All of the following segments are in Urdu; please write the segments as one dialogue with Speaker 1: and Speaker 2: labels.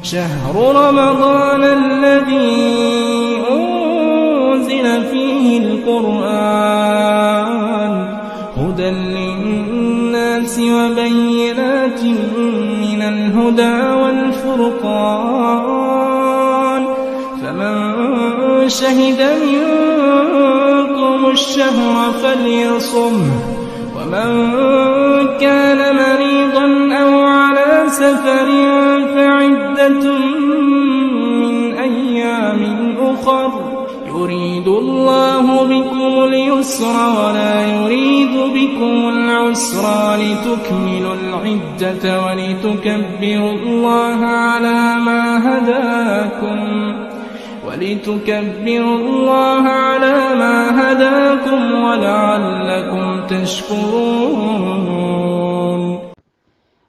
Speaker 1: شهر رمضان الذي أنزل فيه القرآن هدى للناس وبينات من الهدى والفرقان فمن شهد منكم الشهر فليصمه ومن كان مريضا أو على سفر فعدة من أيام أخر يريد الله بكم اليسر ولا يريد بكم العسر ولتكملوا العدة ولتكبروا الله على ما هداكم ولعلكم تشكرون.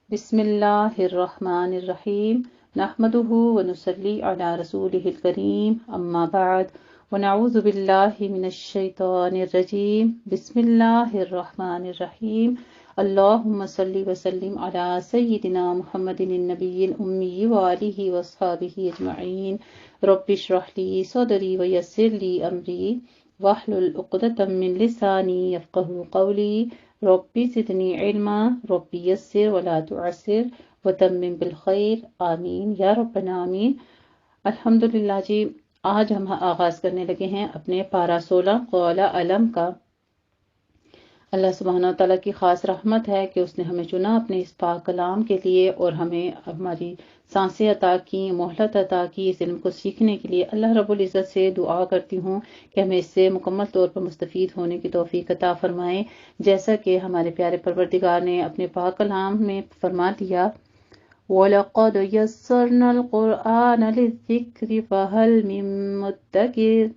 Speaker 2: بسم اللہ الرحمن الرحیم نحمده ونصلی علی رسوله الکریم اما بعد ونعوذ باللہ من الشیطان الرجیم بسم اللہ الرحمن الرحیم اللہم صلی وسلم علی سیدنا محمد النبی الامی وآلہ واصحابہ اجمعین رب اشرح لی صدری ویسر لی امری واحلل عقدۃ من لسانی یفقہوا قولی ربی زدنی علما ربی یسر ولا تعسر وتمم بالخیر آمین یا ربنا آمین. الحمدللہ جی، آج ہم آغاز کرنے لگے ہیں اپنے پارہ 16 قول علم کا. اللہ سبحانہ وتعالیٰ کی خاص رحمت ہے کہ اس نے ہمیں چنا اپنے اس پاک کلام کے لیے اور ہمیں ہماری سانسیں عطا کی، مہلت عطا کی اس علم کو سیکھنے کے لیے. اللہ رب العزت سے دعا کرتی ہوں کہ ہمیں اس سے مکمل طور پر مستفید ہونے کی توفیق عطا فرمائے، جیسا کہ ہمارے پیارے پروردگار نے اپنے پاک کلام میں فرما دیا وَلَقَدْ يَسَّرْنَا الْقُرْآنَ لِلذِّكْرِ فَهَلْ مِن مُّدَّكِرٍ،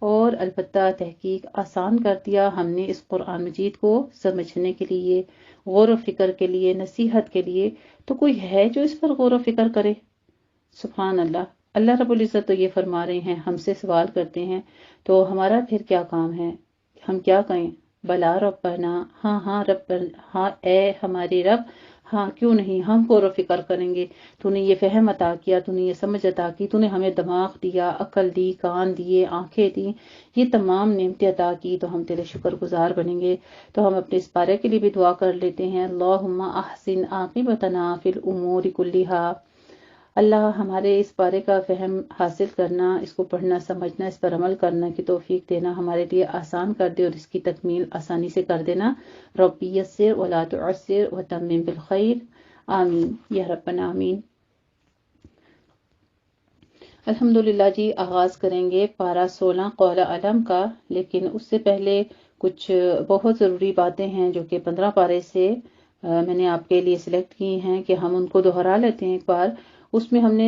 Speaker 2: اور البتہ تحقیق آسان کر دیا ہم نے اس قرآن مجید کو سمجھنے کے لیے، غور و فکر کے لیے، نصیحت کے لیے. تو کوئی ہے جو اس پر غور و فکر کرے؟ سبحان اللہ. اللہ رب العزت تو یہ فرما رہے ہیں، ہم سے سوال کرتے ہیں، تو ہمارا پھر کیا کام ہے؟ ہم کیا کہیں؟ بلا ربنا، ہاں رب، ہاں اے ہمارے رب، ہاں کیوں نہیں، ہم غور و فکر کریں گے. تو نے یہ فہم عطا کیا، تو نے یہ سمجھ عطا کی، تو نے ہمیں دماغ دیا، عقل دی، کان دیے، آنکھیں دی، یہ تمام نعمتیں عطا کی، تو ہم تیرے شکر گزار بنیں گے. تو ہم اپنے اس پارے کے لیے بھی دعا کر لیتے ہیں، اللہم احسن عاقبتنا فی الامور کلھا. اللہ ہمارے اس پارے کا فہم حاصل کرنا، اس کو پڑھنا، سمجھنا، اس پر عمل کرنا کی توفیق دینا ہمارے لیے آسان کر دے اور اس کی تکمیل آسانی سے کر دینا. ربی یسر ولا تعسر وتمم بالخیر آمین یا ربنا آمین. الحمدللہ جی، آغاز کریں گے پارہ 16 قول علم کا، لیکن اس سے پہلے کچھ بہت ضروری باتیں ہیں جو کہ 15 پارے سے میں نے آپ کے لیے سلیکٹ کی ہیں کہ ہم ان کو دہرا لیتے ہیں ایک بار. اس میں ہم نے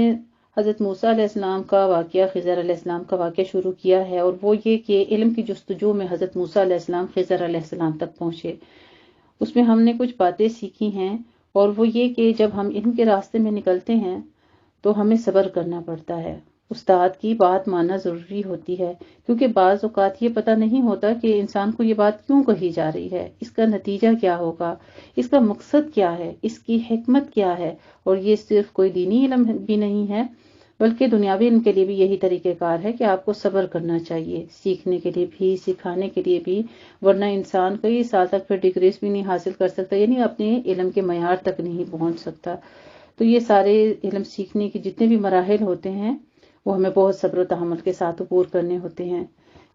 Speaker 2: حضرت موسیٰ علیہ السلام کا واقعہ، خضر علیہ السلام کا واقعہ شروع کیا ہے، اور وہ یہ کہ علم کی جستجو میں حضرت موسیٰ علیہ السلام خضر علیہ السلام تک پہنچے. اس میں ہم نے کچھ باتیں سیکھی ہیں، اور وہ یہ کہ جب ہم علم کے راستے میں نکلتے ہیں تو ہمیں صبر کرنا پڑتا ہے. استاد کی بات ماننا ضروری ہوتی ہے، کیونکہ بعض اوقات یہ پتہ نہیں ہوتا کہ انسان کو یہ بات کیوں کہی جا رہی ہے، اس کا نتیجہ کیا ہوگا، اس کا مقصد کیا ہے، اس کی حکمت کیا ہے. اور یہ صرف کوئی دینی علم بھی نہیں ہے، بلکہ دنیاوی علم کے لیے بھی یہی طریقہ کار ہے کہ آپ کو صبر کرنا چاہیے، سیکھنے کے لیے بھی، سکھانے کے لیے بھی، ورنہ انسان کئی سال تک پھر ڈگریز بھی نہیں حاصل کر سکتا، یعنی اپنے علم کے معیار تک نہیں پہنچ سکتا. تو یہ سارے علم سیکھنے کے جتنے بھی مراحل ہوتے ہیں وہ ہمیں بہت صبر و تحمل کے ساتھ عبور کرنے ہوتے ہیں.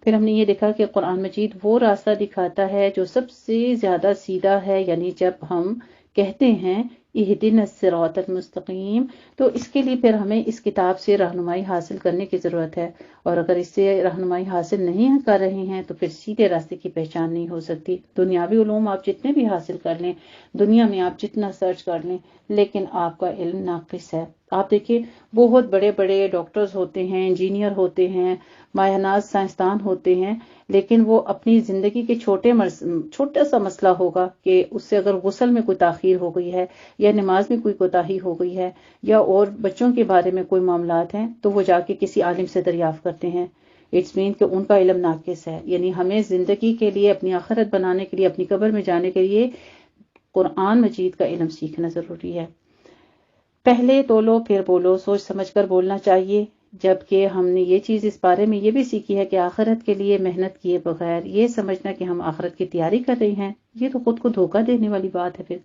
Speaker 2: پھر ہم نے یہ دیکھا کہ قرآن مجید وہ راستہ دکھاتا ہے جو سب سے زیادہ سیدھا ہے، یعنی جب ہم کہتے ہیں اہدنا الصراط المستقیم، تو اس کے لیے پھر ہمیں اس کتاب سے رہنمائی حاصل کرنے کی ضرورت ہے، اور اگر اس سے رہنمائی حاصل نہیں کر رہے ہیں تو پھر سیدھے راستے کی پہچان نہیں ہو سکتی. دنیاوی علوم آپ جتنے بھی حاصل کر لیں، دنیا میں آپ جتنا سرچ کر لیں، لیکن آپ کا علم ناقص ہے. آپ دیکھیں بہت بڑے بڑے ڈاکٹرز ہوتے ہیں، انجینئر ہوتے ہیں، مایہ ناز سائنسدان ہوتے ہیں، لیکن وہ اپنی زندگی کے چھوٹا سا مسئلہ ہوگا کہ اس سے اگر غسل میں کوئی تاخیر ہو گئی ہے، یا نماز میں کوئی کوتاہی ہو گئی ہے، یا اور بچوں کے بارے میں کوئی معاملات ہیں، تو وہ جا کے کسی عالم سے دریافت کرتے ہیں. اٹس مین کہ ان کا علم ناقص ہے. یعنی ہمیں زندگی کے لیے، اپنی آخرت بنانے کے لیے، اپنی قبر میں جانے کے لیے قرآن مجید کا علم سیکھنا ضروری ہے. پہلے تولو پھر بولو، سوچ سمجھ کر بولنا چاہیے، جبکہ ہم نے یہ چیز اس بارے میں یہ بھی سیکھی ہے کہ آخرت کے لیے محنت کیے بغیر یہ سمجھنا کہ ہم آخرت کی تیاری کر رہے ہیں، یہ تو خود کو دھوکہ دینے والی بات ہے۔ پھر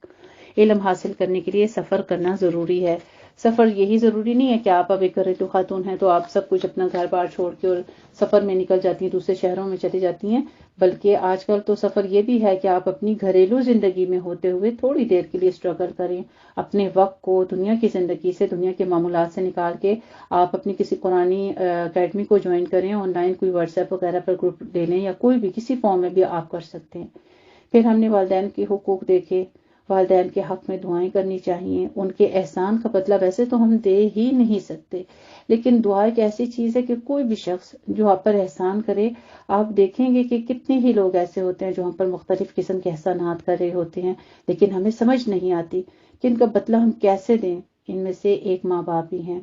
Speaker 2: علم حاصل کرنے کے لیے سفر کرنا ضروری ہے۔ سفر یہی ضروری نہیں ہے کہ آپ اب ایک گھریلو خاتون ہیں تو آپ سب کچھ اپنا گھر بار چھوڑ کے اور سفر میں نکل جاتی ہیں، دوسرے شہروں میں چلی جاتی ہیں، بلکہ آج کل تو سفر یہ بھی ہے کہ آپ اپنی گھریلو زندگی میں ہوتے ہوئے تھوڑی دیر کے لیے اسٹرگل کریں، اپنے وقت کو دنیا کی زندگی سے، دنیا کے معمولات سے نکال کے آپ اپنی کسی قرآنی اکیڈمی کو جوائن کریں، آن لائن کوئی واٹس ایپ وغیرہ پر گروپ لے لیں، یا کوئی بھی کسی فارم میں بھی آپ کر سکتے ہیں۔ پھر ہم نے والدین کے حقوق دیکھے، والدین کے حق میں دعائیں کرنی چاہیے، ان کے احسان کا بدلہ ویسے تو ہم دے ہی نہیں سکتے، لیکن دعا ایک ایسی چیز ہے کہ کوئی بھی شخص جو آپ پر احسان کرے، آپ دیکھیں گے کہ کتنے ہی لوگ ایسے ہوتے ہیں جو ہم پر مختلف قسم کے احسانات کر رہے ہوتے ہیں، لیکن ہمیں سمجھ نہیں آتی کہ ان کا بدلہ ہم کیسے دیں۔ ان میں سے ایک ماں باپ بھی ہیں۔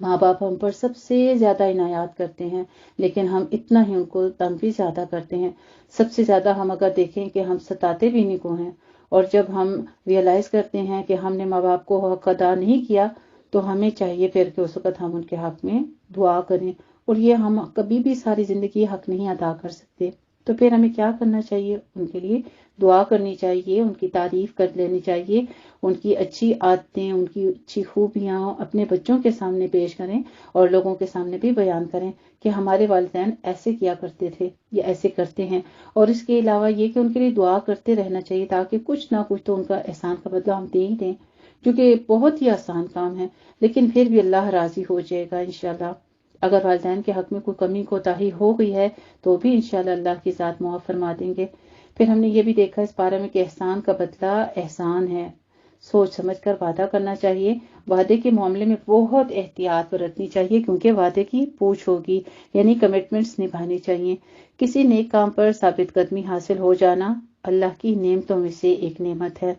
Speaker 2: ماں باپ ہم پر سب سے زیادہ عنایات کرتے ہیں، لیکن ہم اتنا ہی ان کو تنگ بھی زیادہ کرتے ہیں۔ سب سے زیادہ ہم اگر دیکھیں کہ ہم ستاتے بھی انہیں کو ہیں، اور جب ہم ریئلائز کرتے ہیں کہ ہم نے ماں باپ کو حق ادا نہیں کیا تو ہمیں چاہیے پھر کہ اس وقت ہم ان کے حق میں دعا کریں، اور یہ ہم کبھی بھی ساری زندگی حق نہیں ادا کر سکتے۔ تو پھر ہمیں کیا کرنا چاہیے؟ ان کے لیے دعا کرنی چاہیے، ان کی تعریف کر لینی چاہیے، ان کی اچھی عادتیں، ان کی اچھی خوبیاں اپنے بچوں کے سامنے پیش کریں اور لوگوں کے سامنے بھی بیان کریں کہ ہمارے والدین ایسے کیا کرتے تھے یا ایسے کرتے ہیں۔ اور اس کے علاوہ یہ کہ ان کے لیے دعا کرتے رہنا چاہیے تاکہ کچھ نہ کچھ تو ان کا احسان کا بدلہ ہم دے ہی دیں، کیونکہ بہت ہی آسان کام ہے، لیکن پھر بھی اللہ راضی ہو جائے گا انشاءاللہ۔ اگر والدین کے حق میں کوئی کمی کوتاہی ہو گئی ہے تو بھی انشاءاللہ اللہ کی ذات معاف فرما دیں گے۔ پھر ہم نے یہ بھی دیکھا اس بارے میں کہ احسان کا بدلہ احسان ہے، سوچ سمجھ کر وعدہ کرنا چاہیے۔ وعدے کے معاملے میں بہت احتیاط برتنی چاہیے، کیونکہ وعدے کی پوچھ ہوگی، یعنی کمٹمنٹس نبھانی چاہیے۔ کسی نیک کام پر ثابت قدمی حاصل ہو جانا اللہ کی نعمتوں میں سے ایک نعمت ہے۔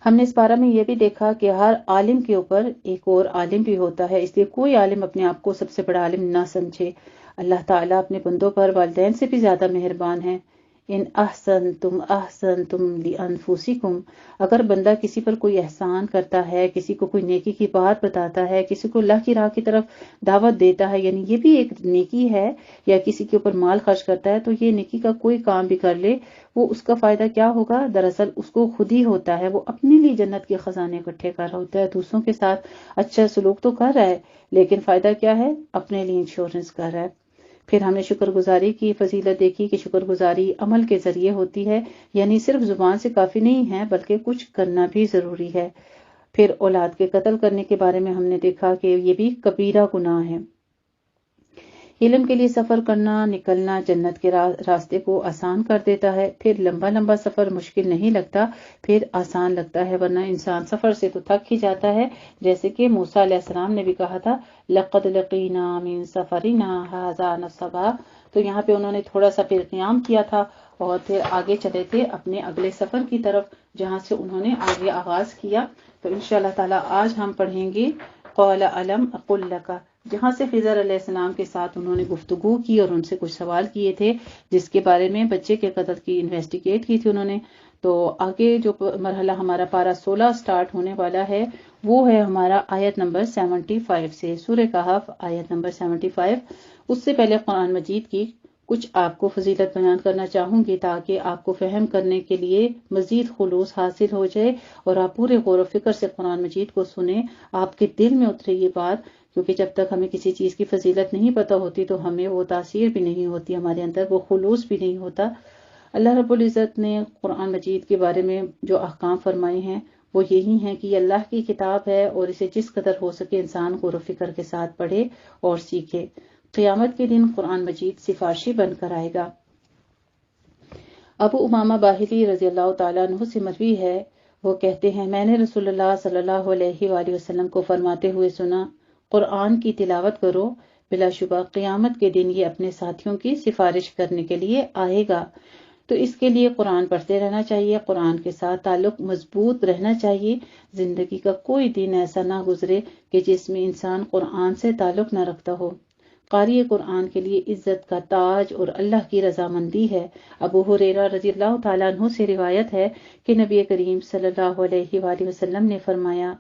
Speaker 2: ہم نے اس بارے میں یہ بھی دیکھا کہ ہر عالم کے اوپر ایک اور عالم بھی ہوتا ہے، اس لیے کوئی عالم اپنے آپ کو سب سے بڑا عالم نہ سمجھے۔ اللہ تعالیٰ اپنے بندوں پر والدین سے بھی زیادہ مہربان ہے۔ ان احسنتم احسنتم لانفسکم، اگر بندہ کسی پر کوئی احسان کرتا ہے، کسی کو کوئی نیکی کی بات بتاتا ہے، کسی کو اللہ کی راہ کی طرف دعوت دیتا ہے، یعنی یہ بھی ایک نیکی ہے، یا کسی کے اوپر مال خرچ کرتا ہے، تو یہ نیکی کا کوئی کام بھی کر لے، وہ اس کا فائدہ کیا ہوگا؟ دراصل اس کو خود ہی ہوتا ہے، وہ اپنے لیے جنت کے خزانے اکٹھے کر رہا ہوتا ہے، دوسروں کے ساتھ اچھا سلوک تو کر رہا ہے، لیکن فائدہ کیا ہے؟ اپنے لیے انشورنس کر رہا ہے۔ پھر ہم نے شکر گزاری کی فضیلت دیکھی کہ شکر گزاری عمل کے ذریعے ہوتی ہے، یعنی صرف زبان سے کافی نہیں ہے بلکہ کچھ کرنا بھی ضروری ہے۔ پھر اولاد کے قتل کرنے کے بارے میں ہم نے دیکھا کہ یہ بھی کبیرہ گناہ ہے۔ علم کے لیے سفر کرنا، نکلنا جنت کے راستے کو آسان کر دیتا ہے۔ پھر لمبا لمبا سفر مشکل نہیں لگتا، پھر آسان لگتا ہے، ورنہ انسان سفر سے تو تھک ہی جاتا ہے، جیسے کہ موسیٰ علیہ السلام نے بھی کہا تھا لَقَدْ لَقِينَا مِن سَفَرِنَا هَٰذَا نَصَبًا، تو یہاں پہ انہوں نے تھوڑا سا پھر قیام کیا تھا اور پھر آگے چلے تھے اپنے اگلے سفر کی طرف، جہاں سے انہوں نے آگے آغاز کیا۔ تو انشاءاللہ تعالی آج ہم پڑھیں گے قَالَ أَلَمْ أَقُلْ لَكَ، جہاں سے خضر علیہ السلام کے ساتھ انہوں نے گفتگو کی اور ان سے کچھ سوال کیے تھے، جس کے بارے میں بچے کے قتل کی انویسٹیگیٹ کی تھی انہوں نے۔ تو آگے جو مرحلہ ہمارا پارہ 16 سٹارٹ ہونے والا ہے وہ ہے ہمارا آیت نمبر 75 سے، سورہ کہف آیت نمبر 75۔ اس سے پہلے قرآن مجید کی کچھ آپ کو فضیلت بیان کرنا چاہوں گی تاکہ آپ کو فہم کرنے کے لیے مزید خلوص حاصل ہو جائے اور آپ پورے غور و فکر سے قرآن مجید کو سنیں، آپ کے دل میں اترے یہ بات، کیونکہ جب تک ہمیں کسی چیز کی فضیلت نہیں پتہ ہوتی تو ہمیں وہ تاثیر بھی نہیں ہوتی، ہمارے اندر وہ خلوص بھی نہیں ہوتا۔ اللہ رب العزت نے قرآن مجید کے بارے میں جو احکام فرمائے ہیں وہ یہی ہیں کہ یہ اللہ کی کتاب ہے اور اسے جس قدر ہو سکے انسان غور و فکر کے ساتھ پڑھے اور سیکھے۔ قیامت کے دن قرآن مجید سفارشی بن کر آئے گا۔ ابو امامہ باہلی رضی اللہ تعالیٰ عنہ سے مروی ہے، وہ کہتے ہیں میں نے رسول اللہ صلی اللہ علیہ وآلہ وسلم کو فرماتے ہوئے سنا، قرآن کی تلاوت کرو، بلا شبہ قیامت کے دن یہ اپنے ساتھیوں کی سفارش کرنے کے لیے آئے گا۔ تو اس کے لیے قرآن پڑھتے رہنا چاہیے، قرآن کے ساتھ تعلق مضبوط رہنا چاہیے۔ زندگی کا کوئی دن ایسا نہ گزرے کہ جس میں انسان قرآن سے تعلق نہ رکھتا ہو۔ قاری قرآن کے لیے عزت کا تاج اور اللہ کی رضامندی ہے۔ ابو ہریرہ رضی اللہ تعالیٰ عنہ سے روایت ہے کہ نبی کریم صلی اللہ علیہ وآلہ وسلم نے فرمایا،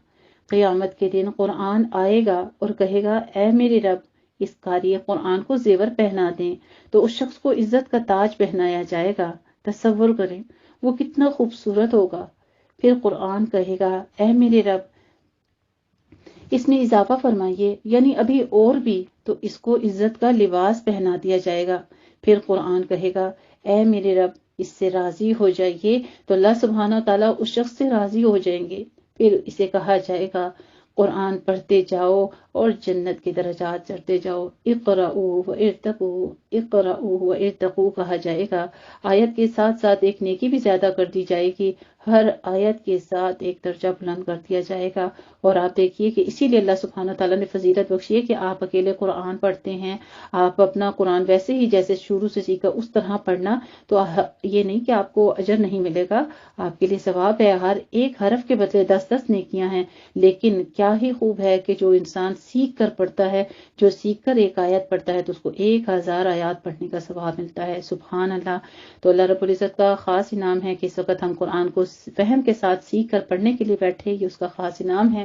Speaker 2: قیامت کے دن قرآن آئے گا اور کہے گا، اے میرے رب، اس قاری قرآن کو زیور پہنا دیں، تو اس شخص کو عزت کا تاج پہنایا جائے گا۔ تصور کریں وہ کتنا خوبصورت ہوگا۔ پھر قرآن کہے گا، اے میرے رب، اس میں اضافہ فرمائیے، یعنی ابھی اور بھی، تو اس کو عزت کا لباس پہنا دیا جائے گا۔ پھر قرآن کہے گا، اے میرے رب، اس سے راضی ہو جائیے، تو اللہ سبحانہ تعالیٰ اس شخص سے راضی ہو جائیں گے۔ پھر اسے کہا جائے گا، قرآن پڑھتے جاؤ اور جنت کے درجات چڑھتے جاؤ۔ اقرؤوا وارتقوا، اقرؤوا وارتقوا کہا جائے گا۔ آیت کے ساتھ ساتھ ایک نیکی بھی زیادہ کر دی جائے گی، ہر آیت کے ساتھ ایک درجہ بلند کر دیا جائے گا۔ اور آپ دیکھیے کہ اسی لیے اللہ سبحانہ تعالیٰ نے فضیلت بخشی ہے کہ آپ اکیلے قرآن پڑھتے ہیں، آپ اپنا قرآن ویسے ہی جیسے شروع سے سیکھا اس طرح پڑھنا، تو یہ نہیں کہ آپ کو اجر نہیں ملے گا، آپ کے لیے ثواب ہے، ہر ایک حرف کے بدلے 10 نیکیاں ہیں۔ لیکن کیا ہی خوب ہے کہ جو انسان سیکھ کر پڑھتا ہے، جو سیکھ کر ایک آیت پڑھتا ہے تو اس کو 1000 آیات پڑھنے کا ثواب ملتا ہے۔ سبحان اللہ۔ تو اللہ رب العزت کا خاص انعام ہے کہ اس وقت ہم قرآن کو فہم کے ساتھ سیکھ کر پڑھنے کے لیے بیٹھے، یہ اس کا خاص انعام ہے۔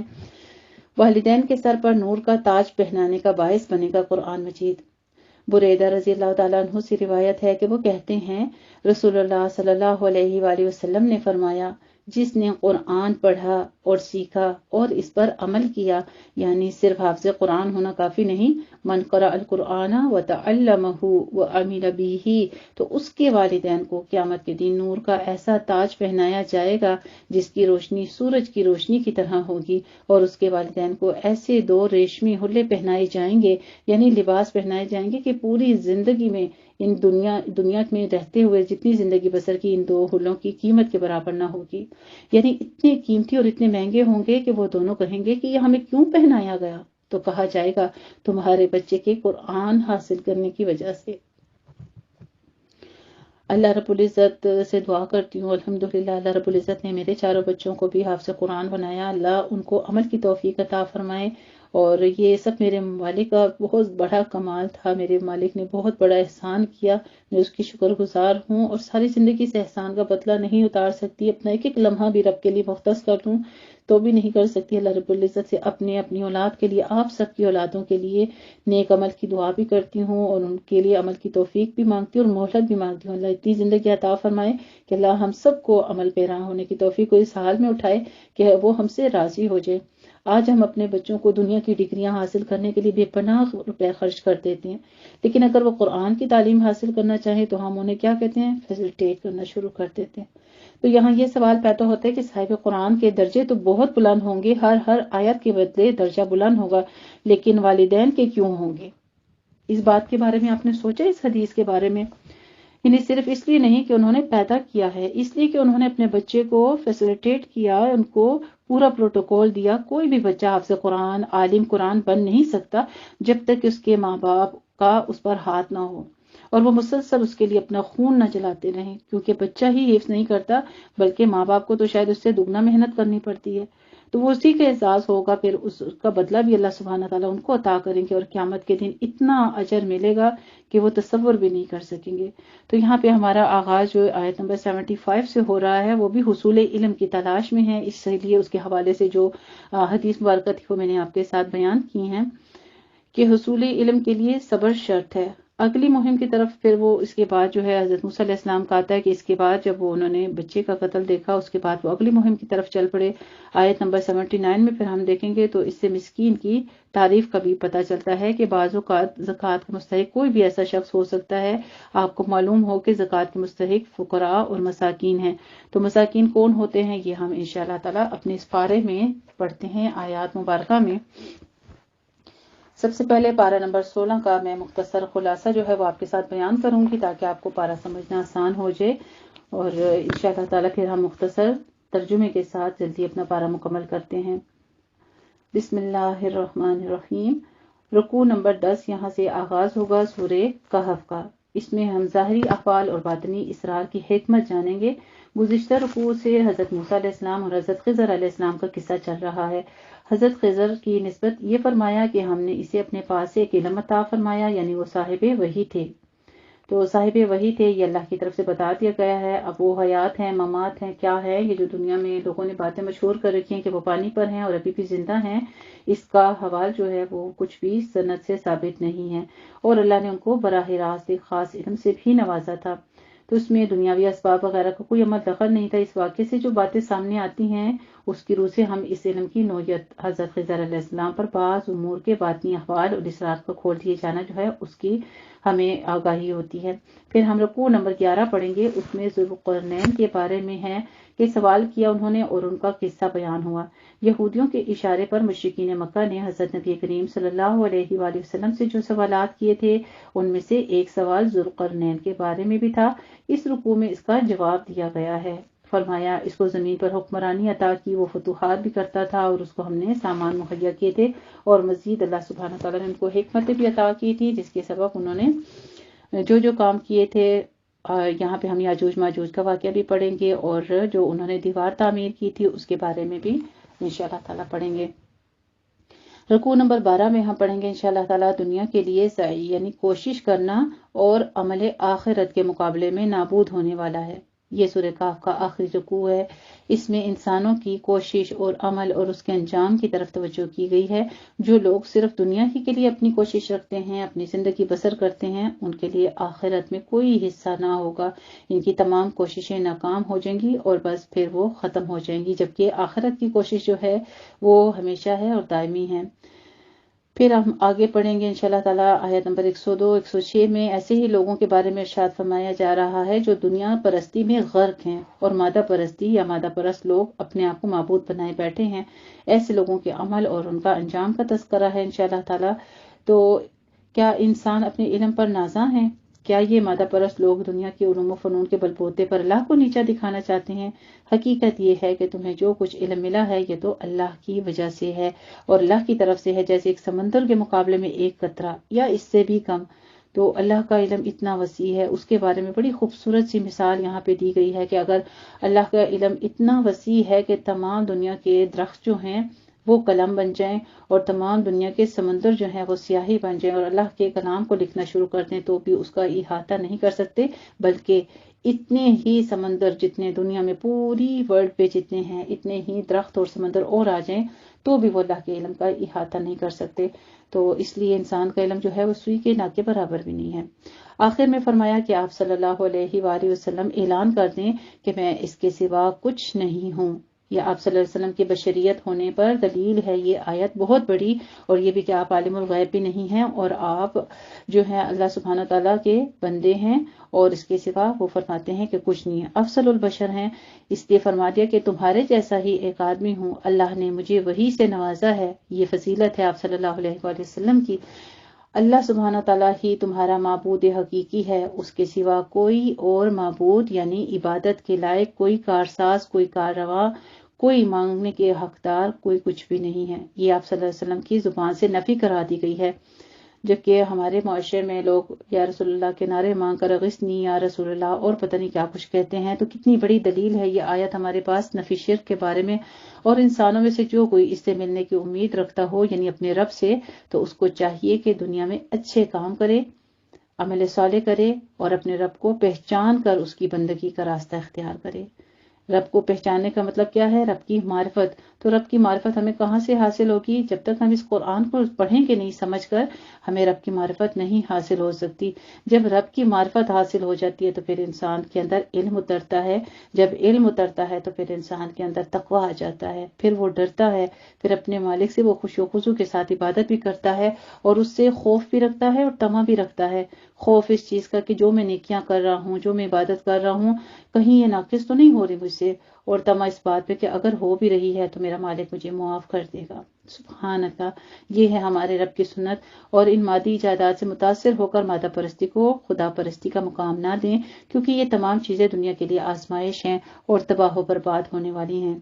Speaker 2: والدین کے سر پر نور کا تاج پہنانے کا باعث بنے گا قرآن مجید۔ بریدہ رضی اللہ تعالیٰ عنہ سے روایت ہے کہ وہ کہتے ہیں، رسول اللہ صلی اللہ علیہ وآلہ وسلم نے فرمایا، جس نے قرآن پڑھا اور سیکھا اور اس پر عمل کیا، یعنی صرف حافظ قرآن ہونا کافی نہیں، من قرأ القرآن وتعلمہ وعمل بہ، تو اس کے والدین کو قیامت کے دن نور کا ایسا تاج پہنایا جائے گا جس کی روشنی سورج کی روشنی کی طرح ہوگی، اور اس کے والدین کو ایسے 2 ریشمی حلے پہنائے جائیں گے، یعنی لباس پہنائے جائیں گے کہ پوری زندگی میں ان دنیا میں رہتے ہوئے جتنی زندگی بسر کی ان 2 حلوں کی قیمت کے برابر نہ ہوگی، یعنی اتنے قیمتی اور اتنے مہنگے ہوں گے کہ وہ دونوں کہیں گے کہ یہ ہمیں کیوں پہنایا گیا؟ تو کہا جائے گا، تمہارے بچے کے قرآن حاصل کرنے کی وجہ سے۔ اللہ رب العزت سے دعا کرتی ہوں، الحمدللہ اللہ رب العزت نے میرے چاروں بچوں کو بھی حافظ قرآن بنایا، اللہ ان کو عمل کی توفیق عطا فرمائے۔ اور یہ سب میرے مالک کا بہت بڑا کمال تھا، میرے مالک نے بہت بڑا احسان کیا، میں اس کی شکر گزار ہوں، اور ساری زندگی سے احسان کا بدلہ نہیں اتار سکتی، اپنا ایک لمحہ بھی رب کے لیے مختص کر دوں تو بھی نہیں کر سکتی۔ اللہ رب العزت سے اپنی اولاد کے لیے، آپ سب کی اولادوں کے لیے نیک عمل کی دعا بھی کرتی ہوں، اور ان کے لیے عمل کی توفیق بھی مانگتی ہوں اور مہلت بھی مانگتی ہوں۔ اللہ اتنی زندگی عطا فرمائے کہ اللہ ہم سب کو عمل پیرا ہونے کی توفیق کو اس حال میں اٹھائے کہ وہ ہم سے راضی ہو جائے۔ آج ہم اپنے بچوں کو دنیا کی ڈگریاں حاصل کرنے کے لیے بے پناہ روپے خرچ کر دیتے ہیں، لیکن اگر وہ قرآن کی تعلیم حاصل کرنا چاہیں تو ہم انہیں کیا کہتے ہیں؟ فیسیلیٹیٹ کرنا شروع کر دیتے ہیں۔ تو یہاں یہ سوال پیدا ہوتا ہے کہ صاحب قرآن کے درجے تو بہت بلند ہوں گے، ہر آیت کے بدلے درجہ بلند ہوگا، لیکن والدین کے کیوں ہوں گے؟ اس بات کے بارے میں آپ نے سوچا، اس حدیث کے بارے میں؟ انہیں صرف اس لیے نہیں کہ انہوں نے پیدا کیا ہے، اس لیے کہ انہوں نے اپنے بچے کو فیسیلیٹیٹ کیا، ان کو پورا پروٹوکول دیا۔ کوئی بھی بچہ حافظ قرآن، عالم قرآن بن نہیں سکتا جب تک اس کے ماں باپ کا اس پر ہاتھ نہ ہو، اور وہ مسلسل اس کے لیے اپنا خون نہ چلاتے رہیں، کیونکہ بچہ ہی حفظ نہیں کرتا بلکہ ماں باپ کو تو شاید اس سے دگنا محنت کرنی پڑتی ہے، تو وہ اسی کا احساس ہوگا، پھر اس کا بدلہ بھی اللہ سبحانہ تعالیٰ ان کو عطا کریں گے، اور قیامت کے دن اتنا اجر ملے گا کہ وہ تصور بھی نہیں کر سکیں گے۔ تو یہاں پہ ہمارا آغاز جو آیت نمبر 75 سے ہو رہا ہے، وہ بھی حصول علم کی تلاش میں ہے، اس لیے اس کے حوالے سے جو حدیث مبارکہ تھی وہ میں نے آپ کے ساتھ بیان کی ہیں کہ حصول علم کے لیے صبر شرط ہے۔ اگلی مہم کی طرف پھر وہ اس کے بعد جو ہے حضرت موسیٰ علیہ السلام کا آتا ہے کہ اس کے بعد جب وہ انہوں نے بچے کا قتل دیکھا، اس کے بعد وہ اگلی مہم کی طرف چل پڑے۔ آیت نمبر 79 میں پھر ہم دیکھیں گے تو اس سے مسکین کی تعریف کا بھی پتہ چلتا ہے کہ بعض اوقات زکوٰۃ کا مستحق کوئی بھی ایسا شخص ہو سکتا ہے۔ آپ کو معلوم ہو کہ زکوٰۃ کے مستحق فقراء اور مساکین ہیں، تو مساکین کون ہوتے ہیں یہ ہم انشاءاللہ تعالی اپنے اس پارے میں پڑھتے ہیں آیات مبارکہ میں۔ سب سے پہلے پارہ نمبر 16 کا میں مختصر خلاصہ جو ہے وہ آپ کے ساتھ بیان کروں گی تاکہ آپ کو پارہ سمجھنا آسان ہو جائے، اور انشاءاللہ تعالی پھر ہم مختصر ترجمے کے ساتھ جلدی اپنا پارہ مکمل کرتے ہیں۔ بسم اللہ الرحمن الرحیم۔ رکوع نمبر 10 یہاں سے آغاز ہوگا سورہ کہف کا۔ اس میں ہم ظاہری افعال اور باطنی اسرار کی حکمت جانیں گے۔ گزشتہ رکوع سے حضرت موسیٰ علیہ السلام اور حضرت خضر علیہ السلام کا قصہ چل رہا ہے۔ حضرت خضر کی نسبت یہ فرمایا کہ ہم نے اسے اپنے پاس سے ایک علم عطا فرمایا، یعنی وہ صاحب وحی تھے۔ تو صاحب وحی تھے، یہ اللہ کی طرف سے بتا دیا گیا ہے۔ اب وہ حیات ہیں، ممات ہیں، کیا ہے یہ جو دنیا میں لوگوں نے باتیں مشہور کر رکھی ہیں کہ وہ پانی پر ہیں اور ابھی بھی زندہ ہیں، اس کا حوال جو ہے وہ کچھ بھی سند سے ثابت نہیں ہے، اور اللہ نے ان کو براہ راست ایک خاص علم سے بھی نوازا تھا۔ تو اس میں دنیاوی اسباب وغیرہ کا کوئی عمل دخل نہیں تھا۔ اس واقعے سے جو باتیں سامنے آتی ہیں اس کی روح سے ہم اس علم کی نوعیت حضرت خضر علیہ السلام پر بعض امور کے باطنی احوال اور اسرار کو کھول دیے جانا جو ہے اس کی ہمیں آگاہی ہوتی ہے۔ پھر ہم رکوع نمبر 11 پڑھیں گے، اس میں ذوالقرنین کے بارے میں ہے کہ سوال کیا انہوں نے اور ان کا قصہ بیان ہوا۔ یہودیوں کے اشارے پر مشرکین مکہ نے حضرت نبی کریم صلی اللہ علیہ وآلہ وسلم سے جو سوالات کیے تھے ان میں سے ایک سوال ذوالقرنین کے بارے میں بھی تھا۔ اس رکوع میں اس کا جواب دیا گیا ہے۔ فرمایا اس کو زمین پر حکمرانی عطا کی، وہ فتوحات بھی کرتا تھا اور اس کو ہم نے سامان مہیا کیے تھے، اور مزید اللہ سبحانہ تعالیٰ نے ان کو حکمتیں بھی عطا کی تھی جس کے سبب انہوں نے جو کام کیے تھے۔ یہاں پہ ہم یاجوج ماجوج کا واقعہ بھی پڑھیں گے، اور جو انہوں نے دیوار تعمیر کی تھی اس کے بارے میں بھی انشاءاللہ تعالیٰ پڑھیں گے۔ رکوع نمبر 12 میں ہم پڑھیں گے انشاءاللہ تعالیٰ دنیا کے لیے سعی یعنی کوشش کرنا اور عمل آخرت کے مقابلے میں نابود ہونے والا ہے۔ یہ سورہ کہف کا آخری رکوع ہے۔ اس میں انسانوں کی کوشش اور عمل اور اس کے انجام کی طرف توجہ کی گئی ہے۔ جو لوگ صرف دنیا ہی کے لیے اپنی کوشش رکھتے ہیں، اپنی زندگی بسر کرتے ہیں، ان کے لیے آخرت میں کوئی حصہ نہ ہوگا۔ ان کی تمام کوششیں ناکام ہو جائیں گی اور بس پھر وہ ختم ہو جائیں گی، جبکہ آخرت کی کوشش جو ہے وہ ہمیشہ ہے اور دائمی ہے۔ پھر ہم آگے پڑھیں گے انشاءاللہ تعالیٰ آیت نمبر 102 106 میں ایسے ہی لوگوں کے بارے میں ارشاد فرمایا جا رہا ہے جو دنیا پرستی میں غرق ہیں اور مادہ پرستی یا مادہ پرست لوگ اپنے آپ کو معبود بنائے بیٹھے ہیں۔ ایسے لوگوں کے عمل اور ان کا انجام کا تذکرہ ہے انشاءاللہ تعالیٰ۔ تو کیا انسان اپنے علم پر نازاں ہیں؟ کیا یہ مادہ پرست لوگ دنیا کے علوم و فنون کے بل بوتے پر اللہ کو نیچا دکھانا چاہتے ہیں؟ حقیقت یہ ہے کہ تمہیں جو کچھ علم ملا ہے یہ تو اللہ کی وجہ سے ہے اور اللہ کی طرف سے ہے، جیسے ایک سمندر کے مقابلے میں ایک قطرہ یا اس سے بھی کم۔ تو اللہ کا علم اتنا وسیع ہے، اس کے بارے میں بڑی خوبصورت سی مثال یہاں پہ دی گئی ہے کہ اگر اللہ کا علم اتنا وسیع ہے کہ تمام دنیا کے درخت جو ہیں وہ قلم بن جائیں اور تمام دنیا کے سمندر جو ہیں وہ سیاہی بن جائیں اور اللہ کے کلام کو لکھنا شروع کر دیں تو بھی اس کا احاطہ نہیں کر سکتے، بلکہ اتنے ہی سمندر جتنے دنیا میں پوری ورلڈ پہ جتنے ہیں اتنے ہی درخت اور سمندر اور آ جائیں تو بھی وہ اللہ کے علم کا احاطہ نہیں کر سکتے۔ تو اس لیے انسان کا علم جو ہے وہ سوئی کے ناک کے برابر بھی نہیں ہے۔ آخر میں فرمایا کہ آپ صلی اللہ علیہ وآلہ وسلم اعلان کر دیں کہ میں اس کے سوا کچھ نہیں ہوں۔ یہ آپ صلی اللہ علیہ وسلم کی بشریت ہونے پر دلیل ہے یہ آیت بہت بڑی، اور یہ بھی کہ آپ عالم الغیب بھی نہیں ہیں اور آپ جو ہیں اللہ سبحانہ تعالیٰ کے بندے ہیں، اور اس کے سوا وہ فرماتے ہیں کہ کچھ نہیں ہے، افضل البشر ہیں۔ اس لیے فرما دیا کہ تمہارے جیسا ہی ایک آدمی ہوں، اللہ نے مجھے وحی سے نوازا ہے۔ یہ فضیلت ہے آپ صلی اللہ علیہ وآلہ وسلم کی۔ اللہ سبحانہ تعالیٰ ہی تمہارا معبود حقیقی ہے، اس کے سوا کوئی اور معبود یعنی عبادت کے لائق کوئی کارساز، کوئی کاررواں، کوئی مانگنے کے حقدار، کوئی کچھ بھی نہیں ہے۔ یہ آپ صلی اللہ علیہ وسلم کی زبان سے نفی کرا دی گئی ہے، جبکہ ہمارے معاشرے میں لوگ یا رسول اللہ کے نعرے مانگ کر اغثنی یا رسول اللہ اور پتہ نہیں کیا کچھ کہتے ہیں۔ تو کتنی بڑی دلیل ہے یہ آیت ہمارے پاس نفی شرک کے بارے میں، اور انسانوں میں سے جو کوئی اس سے ملنے کی امید رکھتا ہو یعنی اپنے رب سے، تو اس کو چاہیے کہ دنیا میں اچھے کام کرے، عمل صالح کرے اور اپنے رب کو پہچان کر اس کی بندگی کا راستہ اختیار کرے۔ رب کو پہچاننے کا مطلب کیا ہے؟ رب کی معرفت۔ تو رب کی معرفت ہمیں کہاں سے حاصل ہوگی؟ جب تک ہم اس قرآن کو پڑھیں گے نہیں سمجھ کر، ہمیں رب کی معرفت نہیں حاصل ہو سکتی۔ جب رب کی معرفت حاصل ہو جاتی ہے تو پھر انسان کے اندر علم اترتا ہے، جب علم اترتا ہے تو پھر انسان کے اندر تقویٰ آ جاتا ہے، پھر وہ ڈرتا ہے، پھر اپنے مالک سے وہ خشوع و خضوع کے ساتھ عبادت بھی کرتا ہے اور اس سے خوف بھی رکھتا ہے اور طمع بھی رکھتا ہے۔ خوف اس چیز کا کہ جو میں نیکیاں کر رہا ہوں، جو میں عبادت کر رہا ہوں، کہیں یہ ناقص تو نہیں ہو رہی مجھ سے، اور طمع اس بات پہ کہ اگر ہو بھی رہی ہے تو میرا مالک مجھے معاف کر دے گا۔ سبحان اللہ، یہ ہے ہمارے رب کی سنت۔ اور ان مادی ایجادات سے متاثر ہو کر مادہ پرستی کو خدا پرستی کا مقام نہ دیں، کیونکہ یہ تمام چیزیں دنیا کے لیے آزمائش ہیں اور تباہ و برباد ہونے والی ہیں۔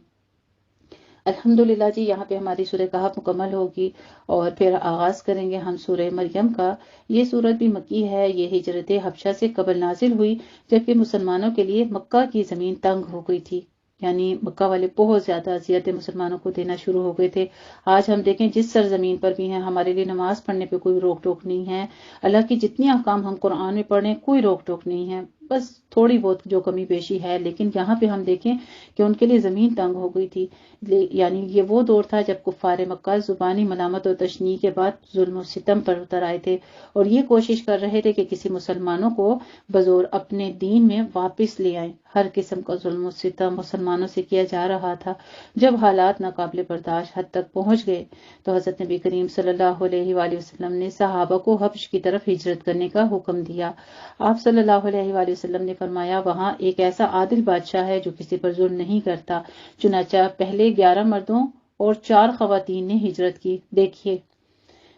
Speaker 2: الحمدللہ جی، یہاں پہ ہماری سورہ کہف مکمل ہوگی اور پھر آغاز کریں گے ہم سورہ مریم کا۔ یہ سورت بھی مکی ہے، یہ ہجرت حبشہ سے قبل نازل ہوئی جبکہ مسلمانوں کے لیے مکہ کی زمین تنگ ہو گئی تھی، یعنی مکہ والے بہت زیادہ اذیتیں مسلمانوں کو دینا شروع ہو گئے تھے۔ آج ہم دیکھیں جس سرزمین پر بھی ہیں ہمارے لیے نماز پڑھنے پہ کوئی روک ٹوک نہیں ہے، اللہ کی جتنی احکام ہم قرآن میں پڑھیں کوئی روک ٹوک نہیں ہے، بس تھوڑی بہت جو کمی بیشی ہے، لیکن یہاں پہ ہم دیکھیں کہ ان کے لیے زمین تنگ ہو گئی تھی۔ یعنی یہ وہ دور تھا جب کفار مکہ زبانی ملامت اور تشنیع کے بعد ظلم و ستم پر اتر آئے تھے اور یہ کوشش کر رہے تھے کہ کسی مسلمانوں کو بزور اپنے دین میں واپس لے آئیں۔ ہر قسم کا ظلم و ستم مسلمانوں سے کیا جا رہا تھا۔ جب حالات ناقابل برداشت حد تک پہنچ گئے تو حضرت نبی کریم صلی اللہ علیہ وآلہ وسلم نے صحابہ کو حبش کی طرف ہجرت کرنے کا حکم دیا۔ آپ صلی اللہ علیہ وآلہ وسلم نے فرمایا وہاں ایک ایسا عادل بادشاہ ہے جو کسی پر ظلم نہیں کرتا۔ چنانچہ پہلے 11 مردوں اور 4 خواتین نے ہجرت کی۔ دیکھیے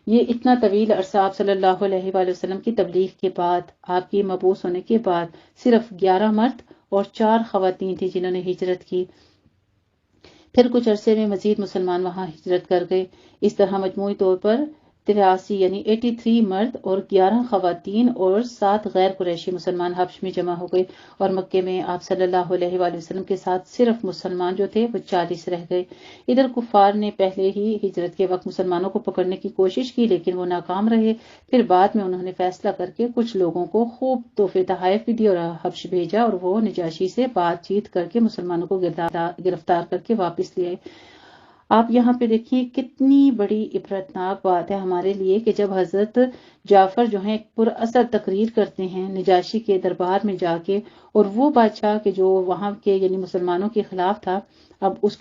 Speaker 2: یہ اتنا طویل عرصہ آپ صلی اللہ علیہ وآلہ وسلم کی تبلیغ کے بعد، آپ کی مبعوث ہونے کے بعد صرف 11 مرد اور 4 خواتین تھی جنہوں نے ہجرت کی۔ پھر کچھ عرصے میں مزید مسلمان وہاں ہجرت کر گئے۔ اس طرح مجموعی طور پر 83 یعنی 83 مرد اور 11 خواتین اور 7 غیر قریشی مسلمان حبش میں جمع ہو گئے اور مکے میں آپ صلی اللہ علیہ وآلہ وسلم کے ساتھ صرف مسلمان جو تھے وہ 40 رہ گئے۔ ادھر کفار نے پہلے ہی ہجرت کے وقت مسلمانوں کو پکڑنے کی کوشش کی لیکن وہ ناکام رہے۔ پھر بعد میں انہوں نے فیصلہ کر کے کچھ لوگوں کو خوب تحفے تحائف بھی دیے اور حبش بھیجا اور وہ نجاشی سے بات چیت کر کے مسلمانوں کو گرفتار کر کے واپس لے آئے۔ آپ یہاں پہ دیکھیے کتنی بڑی عبرتناک بات ہے ہمارے لیے کہ جب حضرت جعفر جو ہیں پر اثر تقریر کرتے ہیں نجاشی کے دربار میں جا کے، اور وہ بادشاہ کے جو وہاں کے یعنی مسلمانوں کے خلاف تھا، اب اس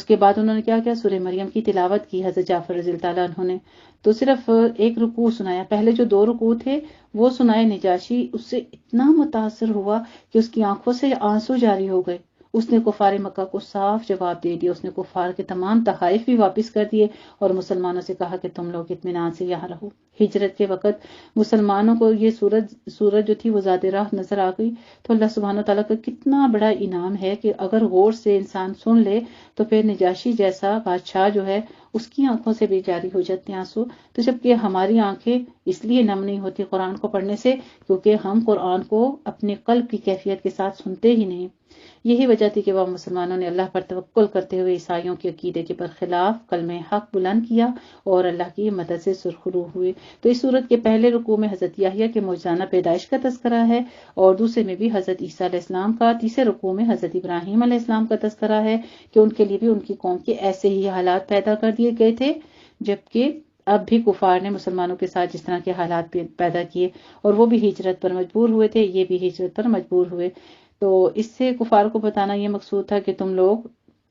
Speaker 2: کے بعد انہوں نے کیا کیا، سورہ مریم کی تلاوت کی حضرت جعفر رضی اللہ تعالیٰ عنہ نے، تو صرف ایک رکوع سنایا، پہلے جو 2 رکوع تھے وہ سنائے۔ نجاشی اس سے اتنا متاثر ہوا کہ اس کی آنکھوں سے آنسو جاری ہو گئے۔ اس نے کفار مکہ کو صاف جواب دے دیا، اس نے کفار کے تمام تحائف بھی واپس کر دیے اور مسلمانوں سے کہا کہ تم لوگ اطمینان سے یہاں رہو۔ ہجرت کے وقت مسلمانوں کو یہ سورج جو تھی وہ ذات راہ نظر آ گئی، تو اللہ سبحانہ وتعالیٰ کا کتنا بڑا انعام ہے کہ اگر غور سے انسان سن لے تو پھر نجاشی جیسا بادشاہ جو ہے اس کی آنکھوں سے بھی جاری ہو جاتے ہیں آنسو۔ تو جبکہ ہماری آنکھیں اس لیے نم نہیں ہوتی قرآن کو پڑھنے سے کیونکہ ہم قرآن کو اپنے قلب کی کیفیت کے ساتھ سنتے ہی نہیں۔ یہی وجہ تھی کہ وہ مسلمانوں نے اللہ پر توکل کرتے ہوئے عیسائیوں کے عقیدے کے برخلاف کلمہ حق بلند کیا اور اللہ کی مدد سے سرخرو ہوئے۔ تو اس صورت کے پہلے رکوع میں حضرت یحییٰ کے معجزانہ پیدائش کا تذکرہ ہے اور دوسرے میں بھی حضرت عیسیٰ علیہ السلام کا، تیسرے رکوع میں حضرت ابراہیم علیہ السلام کا تذکرہ ہے کہ ان کے لیے بھی ان کی قوم کے ایسے ہی حالات پیدا کر دیے گئے تھے جبکہ اب بھی کفار نے مسلمانوں کے ساتھ جس طرح کے حالات پیدا کیے اور وہ بھی ہجرت پر مجبور ہوئے تھے، یہ بھی ہجرت پر مجبور ہوئے۔ تو اس سے کفار کو بتانا یہ مقصود تھا کہ تم لوگ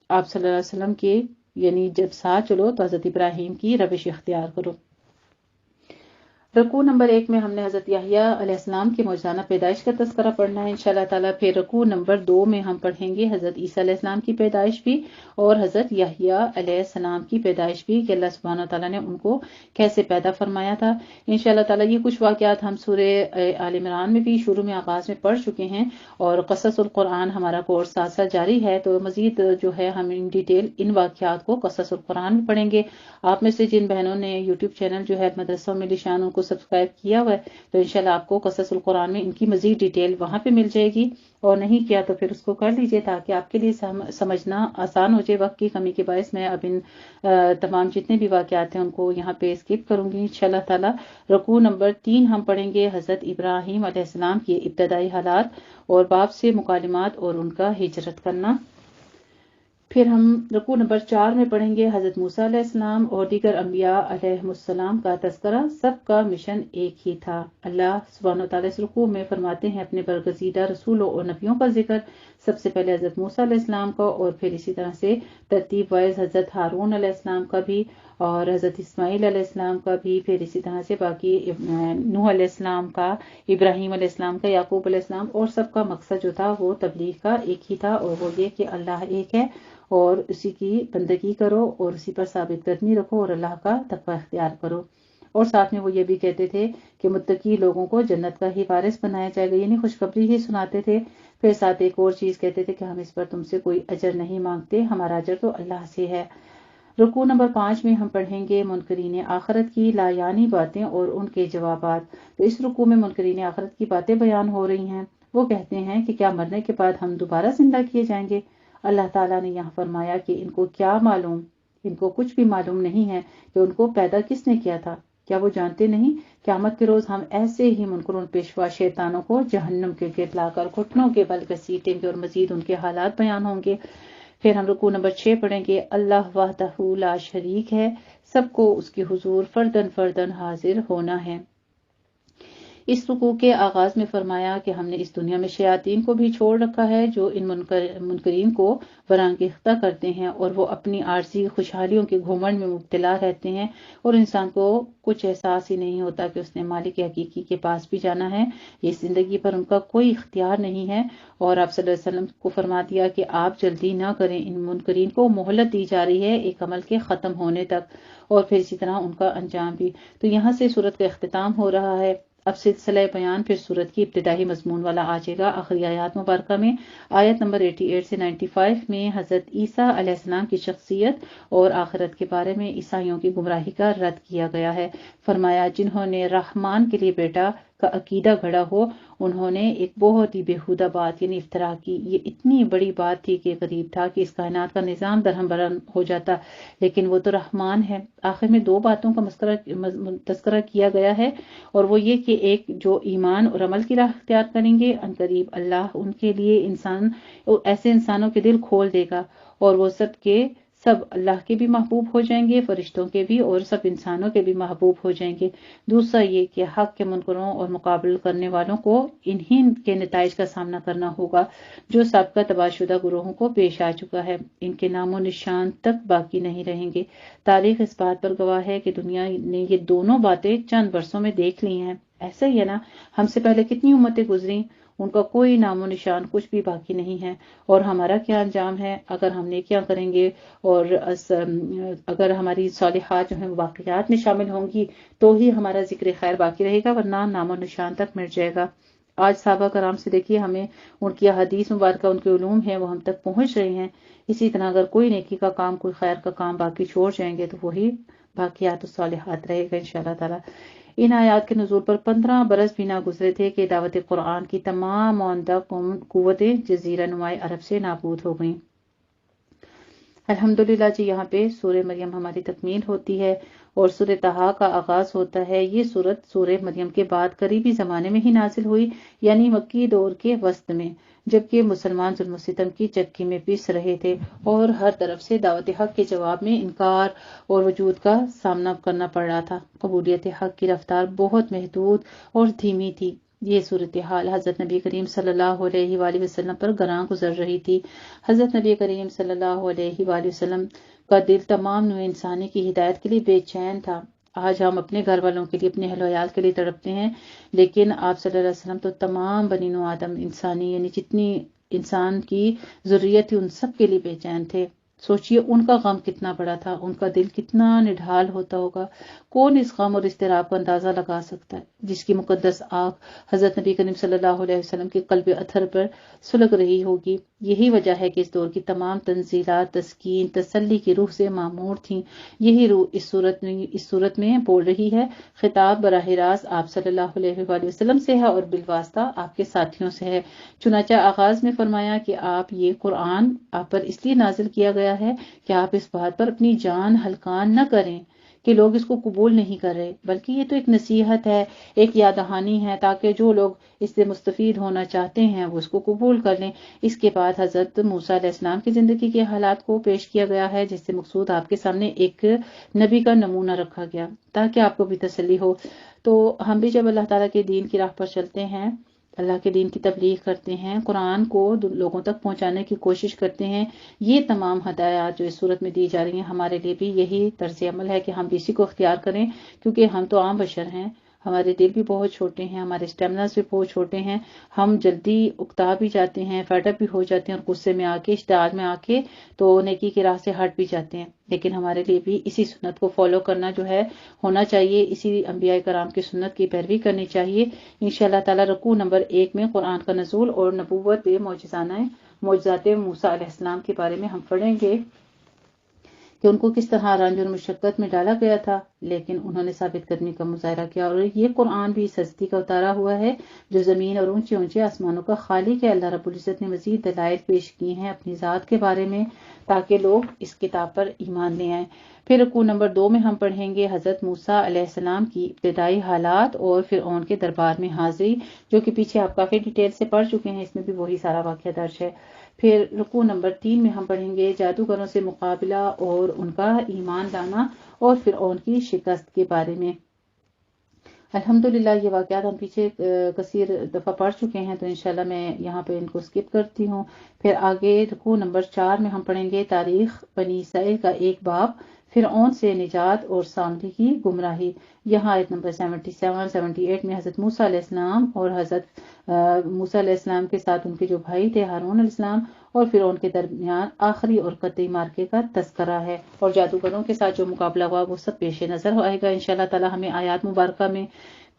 Speaker 2: آپ صلی اللہ علیہ وسلم کے یعنی جب ساتھ چلو تو حضرت ابراہیم کی روش اختیار کرو۔ رکوع نمبر 1 میں ہم نے حضرت یحییٰ علیہ السلام کی معجزانہ پیدائش کا تذکرہ پڑھنا ہے انشاءاللہ تعالیٰ۔ پھر رکوع نمبر 2 میں ہم پڑھیں گے حضرت عیسیٰ علیہ السلام کی پیدائش بھی اور حضرت یحییٰ علیہ السلام کی پیدائش بھی کہ اللہ سبحانہ تعالیٰ نے ان کو کیسے پیدا فرمایا تھا انشاءاللہ تعالیٰ۔ یہ کچھ واقعات ہم سورہ آل عمران میں بھی شروع میں آغاز میں پڑھ چکے ہیں اور قصص القرآن ہمارا کورس ساتھ ساتھ جاری ہے، تو مزید جو ہے ہم ان ڈیٹیل ان واقعات کو قصص القرآن میں پڑھیں گے۔ آپ میں سے جن بہنوں نے یوٹیوب چینل جو ہے مدرسہ میں لشان کو سبسکرائب کیا ہوا ہے تو انشاءاللہ آپ کو قصص القرآن میں ان کی مزید ڈیٹیل وہاں پہ مل جائے گی، اور نہیں کیا تو پھر اس کو کر لیجئے تاکہ آپ کے لیے سمجھنا آسان ہو جائے۔ وقت کی کمی کے باعث میں اب ان تمام جتنے بھی واقعات ہیں ان کو یہاں پہ اسکپ کروں گی انشاءاللہ تعالی۔ رکوع نمبر 3 ہم پڑھیں گے حضرت ابراہیم علیہ السلام کی ابتدائی حالات اور باپ سے مکالمات اور ان کا ہجرت کرنا۔ پھر ہم رکوع نمبر 4 میں پڑھیں گے حضرت موسیٰ علیہ السلام اور دیگر انبیاء علیہ السلام کا تذکرہ۔ سب کا مشن ایک ہی تھا۔ اللہ سبحانہ وتعالیٰ اس رکوع میں فرماتے ہیں اپنے برگزیدہ رسولوں اور نبیوں کا ذکر، سب سے پہلے حضرت موسیٰ علیہ السلام کا اور پھر اسی طرح سے ترتیب وائز حضرت ہارون علیہ السلام کا بھی اور حضرت اسماعیل علیہ السلام کا بھی، پھر اسی طرح سے باقی نوح علیہ السلام کا، ابراہیم علیہ السلام کا، یعقوب علیہ السلام، اور سب کا مقصد جو تھا وہ تبلیغ کا ایک ہی تھا اور وہ یہ کہ اللہ ایک ہے اور اسی کی بندگی کرو اور اسی پر ثابت قدمی رکھو اور اللہ کا تقوی اختیار کرو۔ اور ساتھ میں وہ یہ بھی کہتے تھے کہ متقی لوگوں کو جنت کا ہی وارث بنایا جائے گا، یعنی خوشخبری ہی سناتے تھے۔ پھر ساتھ ایک اور چیز کہتے تھے کہ ہم اس پر تم سے کوئی اجر نہیں مانگتے، ہمارا اجر تو اللہ سے ہے۔ رکوع نمبر 5 میں ہم پڑھیں گے منکرین آخرت کی لایانی باتیں اور ان کے جوابات۔ تو اس رکوع میں منکرین آخرت کی باتیں بیان ہو رہی ہیں۔ وہ کہتے ہیں کہ کیا مرنے کے بعد ہم دوبارہ زندہ کیے جائیں گے؟ اللہ تعالیٰ نے یہاں فرمایا کہ ان کو کیا معلوم، ان کو کچھ بھی معلوم نہیں ہے کہ ان کو پیدا کس نے کیا تھا۔ کیا وہ جانتے نہیں قیامت کے روز ہم ایسے ہی منکرون پیشوا شیطانوں کو جہنم کے گرد لا کر گھٹنوں کے بل گھسیٹیں گے اور مزید ان کے حالات بیان ہوں گے۔ پھر ہم رکوع نمبر 6 پڑھیں گے۔ اللہ وحدہ لا شریک ہے، سب کو اس کے حضور فردن فردن حاضر ہونا ہے۔ اس رکوع کے آغاز میں فرمایا کہ ہم نے اس دنیا میں شیاطین کو بھی چھوڑ رکھا ہے جو ان منکرین کو برانگیختہ کرتے ہیں، اور وہ اپنی عارضی خوشحالیوں کے گھمنڈ میں مبتلا رہتے ہیں، اور انسان کو کچھ احساس ہی نہیں ہوتا کہ اس نے مالک حقیقی کے پاس بھی جانا ہے۔ یہ زندگی پر ان کا کوئی اختیار نہیں ہے، اور آپ صلی اللہ علیہ وسلم کو فرما دیا کہ آپ جلدی نہ کریں، ان منکرین کو مہلت دی جا رہی ہے ایک عمل کے ختم ہونے تک، اور پھر اسی طرح ان کا انجام بھی۔ تو یہاں سے سورت کا اختتام ہو رہا ہے۔ اب سلسلہ بیان پھر سورت کی ابتدائی مضمون والا آ جائے گا آخری آیات مبارکہ میں۔ آیت نمبر 88 سے 95 میں حضرت عیسیٰ علیہ السلام کی شخصیت اور آخرت کے بارے میں عیسائیوں کی گمراہی کا رد کیا گیا ہے۔ فرمایا جنہوں نے رحمان کے لیے بیٹا کا عقیدہ گھڑا ہو، انہوں نے ایک بہت ہی بیہودہ بات یعنی افترا کی۔ یہ اتنی بڑی بات تھی کہ قریب تھا کہ اس کائنات کا نظام درہم برہم ہو جاتا، لیکن وہ تو رحمان ہے۔ آخر میں 2 باتوں کا تذکرہ کیا گیا ہے، اور وہ یہ کہ ایک جو ایمان اور عمل کی راہ اختیار کریں گے، ان قریب اللہ ان کے لیے ایسے انسانوں کے دل کھول دے گا، اور وہ سب کے سب اللہ کے بھی محبوب ہو جائیں گے، فرشتوں کے بھی، اور سب انسانوں کے بھی محبوب ہو جائیں گے۔ دوسرا یہ کہ حق کے منکروں اور مقابل کرنے والوں کو انہی کے نتائج کا سامنا کرنا ہوگا جو سابقہ تباہ شدہ گروہوں کو پیش آ چکا ہے۔ ان کے نام و نشان تک باقی نہیں رہیں گے۔ تاریخ اس بات پر گواہ ہے کہ دنیا نے یہ دونوں باتیں چند برسوں میں دیکھ لی ہیں۔ ایسا ہی ہے نا، ہم سے پہلے کتنی امتیں گزری، ان کا کوئی نام و نشان کچھ بھی باقی نہیں ہے۔ اور ہمارا کیا انجام ہے اگر ہم نیکیاں کریں گے اور اگر ہماری صالحات جو ہیں وہ واقعات میں شامل ہوں گی تو ہی ہمارا ذکر خیر باقی رہے گا، ورنہ نام و نشان تک مٹ جائے گا۔ آج صحابہ کرام سے دیکھیے، ہمیں ان کی حدیث مبارکہ، ان کے علوم ہیں وہ ہم تک پہنچ رہے ہیں۔ اسی طرح اگر کوئی نیکی کا کام، کوئی خیر کا کام باقی چھوڑ جائیں گے تو وہی باقیات و صالحات رہے گا انشاءاللہ تعالی۔ ان آیات کے نزول پر 15 برس بھی نہ گزرے تھے کہ دعوت قرآن کی تمام معاندہ قوتیں جزیرہ نماء عرب سے نابود ہو گئیں۔ الحمدللہ جی، یہاں پہ سورہ مریم ہماری تکمیل ہوتی ہے اور سورہ طٰہٰ کا آغاز ہوتا ہے۔ یہ سورت سورہ مریم کے بعد قریبی زمانے میں ہی نازل ہوئی، یعنی مکی دور کے وسط میں، جبکہ مسلمان ظلم و ستم کی چکی میں پس رہے تھے اور ہر طرف سے دعوت حق کے جواب میں انکار اور وجود کا سامنا کرنا پڑ رہا تھا۔ قبولیت حق کی رفتار بہت محدود اور دھیمی تھی۔ یہ صورتحال حضرت نبی کریم صلی اللہ علیہ وآلہ وسلم پر گراں گزر رہی تھی۔ حضرت نبی کریم صلی اللہ علیہ وآلہ وسلم کا دل تمام نوع انسانی کی ہدایت کے لیے بے چین تھا۔ آج ہم اپنے گھر والوں کے لیے، اپنے اہل و عیال کے لیے تڑپتے ہیں، لیکن آپ صلی اللہ علیہ وسلم تو تمام بنی نوع آدم انسانی یعنی جتنی انسان کی ذریت تھی ان سب کے لیے بے چین تھے۔ سوچئے ان کا غم کتنا بڑا تھا، ان کا دل کتنا نڈھال ہوتا ہوگا۔ کون اس غم اور اضطراب کا اندازہ لگا سکتا ہے جس کی مقدس آگ حضرت نبی کریم صلی اللہ علیہ وسلم کے قلب اطہر پر سلگ رہی ہوگی۔ یہی وجہ ہے کہ اس دور کی تمام تنزیلات تسکین، تسلی کی روح سے معمور تھیں۔ یہی روح اس صورت میں بول رہی ہے۔ خطاب براہ راست آپ صلی اللہ علیہ وآلہ وسلم سے ہے اور بالواسطہ آپ کے ساتھیوں سے ہے۔ چنانچہ آغاز میں فرمایا کہ یہ قرآن آپ پر اس لیے نازل کیا گیا ہے کہ آپ اس بات پر اپنی جان ہلکان نہ کریں کہ لوگ اس کو قبول نہیں کر رہے، بلکہ یہ تو ایک نصیحت ہے، ایک یاد دہانی ہے، تاکہ جو لوگ اس سے مستفید ہونا چاہتے ہیں وہ اس کو قبول کر لیں۔ اس کے بعد حضرت موسیٰ علیہ السلام کی زندگی کے حالات کو پیش کیا گیا ہے، جس سے مقصود آپ کے سامنے ایک نبی کا نمونہ رکھا گیا تاکہ آپ کو بھی تسلی ہو۔ تو ہم بھی جب اللہ تعالیٰ کے دین کی راہ پر چلتے ہیں، اللہ کے دین کی تبلیغ کرتے ہیں، قرآن کو لوگوں تک پہنچانے کی کوشش کرتے ہیں، یہ تمام ہدایات جو اس صورت میں دی جا رہی ہیں، ہمارے لیے بھی یہی طرز عمل ہے کہ ہم بھی اسی کو اختیار کریں، کیونکہ ہم تو عام بشر ہیں، ہمارے دل بھی بہت چھوٹے ہیں، ہمارے اسٹیمناز بھی بہت چھوٹے ہیں، ہم جلدی اکتا بھی جاتے ہیں، فیڈ اپ بھی ہو جاتے ہیں، اور غصے میں آ کے، اشتعال میں آ کے تو نیکی کی راہ سے ہٹ بھی جاتے ہیں۔ لیکن ہمارے لیے بھی اسی سنت کو فالو کرنا جو ہے ہونا چاہیے، اسی انبیاء کرام کی سنت کی پیروی کرنی چاہیے۔ انشاءاللہ تعالی رکوع نمبر 1 میں قرآن کا نزول اور نبوت معجزات موسیٰ علیہ السلام کے بارے میں ہم پڑھیں گے کہ ان کو کس طرح رنج اور مشقت میں ڈالا گیا تھا، لیکن انہوں نے ثابت کرنے کا مظاہرہ کیا۔ اور یہ قرآن بھی اس ہستی کا اتارا ہوا ہے جو زمین اور اونچے اونچے آسمانوں کا خالق ہے۔ اللہ رب العزت نے مزید دلائل پیش کی ہیں اپنی ذات کے بارے میں تاکہ لوگ اس کتاب پر ایمان لے آئیں۔ پھر رکوع نمبر 2 میں ہم پڑھیں گے حضرت موسیٰ علیہ السلام کی ابتدائی حالات اور فرعون کے دربار میں حاضری، جو کہ پیچھے آپ کافی ڈیٹیل سے پڑھ چکے ہیں، اس میں بھی وہی سارا واقعہ درج ہے۔ پھر رکوع نمبر 3 میں ہم پڑھیں گے جادوگروں سے مقابلہ اور ان کا ایمان لانا اور فرعون کی شکست کے بارے میں۔ الحمدللہ یہ واقعات ہم پیچھے کثیر دفعہ پڑھ چکے ہیں، تو انشاءاللہ میں یہاں پہ ان کو سکپ کرتی ہوں۔ پھر آگے رکوع نمبر 4 میں ہم پڑھیں گے تاریخ بنی اسرائیل کا ایک باب، فرعون سے نجات اور سامری کی گمراہی۔ یہاں آیت نمبر 77 78 میں حضرت موسیٰ علیہ السلام اور حضرت موسیٰ علیہ السلام کے ساتھ ان کے جو بھائی تھے ہارون علیہ السلام اور فرعون کے درمیان آخری اور قطعی مارکے کا تذکرہ ہے، اور جادوگروں کے ساتھ جو مقابلہ ہوا وہ سب پیش نظر آئے گا انشاءاللہ تعالی ہمیں آیات مبارکہ میں۔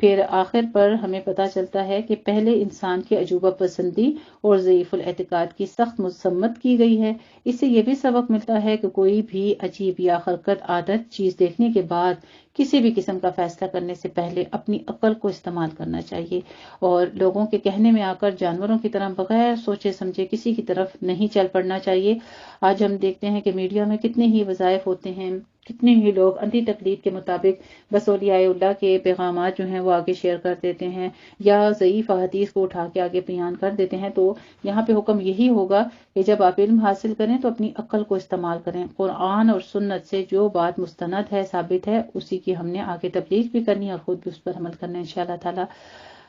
Speaker 2: پھر آخر پر ہمیں پتہ چلتا ہے کہ پہلے انسان کی عجوبہ پسندی اور ضعیف الاعتقاد کی سخت مذمت کی گئی ہے۔ اس سے یہ بھی سبق ملتا ہے کہ کوئی بھی عجیب یا خرقت عادت چیز دیکھنے کے بعد کسی بھی قسم کا فیصلہ کرنے سے پہلے اپنی عقل کو استعمال کرنا چاہیے، اور لوگوں کے کہنے میں آ کر جانوروں کی طرح بغیر سوچے سمجھے کسی کی طرف نہیں چل پڑنا چاہیے۔ آج ہم دیکھتے ہیں کہ میڈیا میں کتنے ہی وظائف ہوتے ہیں، کتنے ہی لوگ اندھی تقلید کے مطابق بس اولیاء اللہ کے پیغامات جو ہیں وہ آگے شیئر کر دیتے ہیں یا ضعیف احادیث کو اٹھا کے آگے بیان کر دیتے ہیں۔ تو یہاں پہ حکم یہی ہوگا کہ جب آپ علم حاصل کریں تو اپنی عقل کو استعمال کریں، قرآن اور سنت سے جو بات مستند ہے، ثابت ہے، اسی کی ہم نے آگے تبلیغ بھی کرنی اور خود بھی اس پر عمل کرنا انشاءاللہ تعالی۔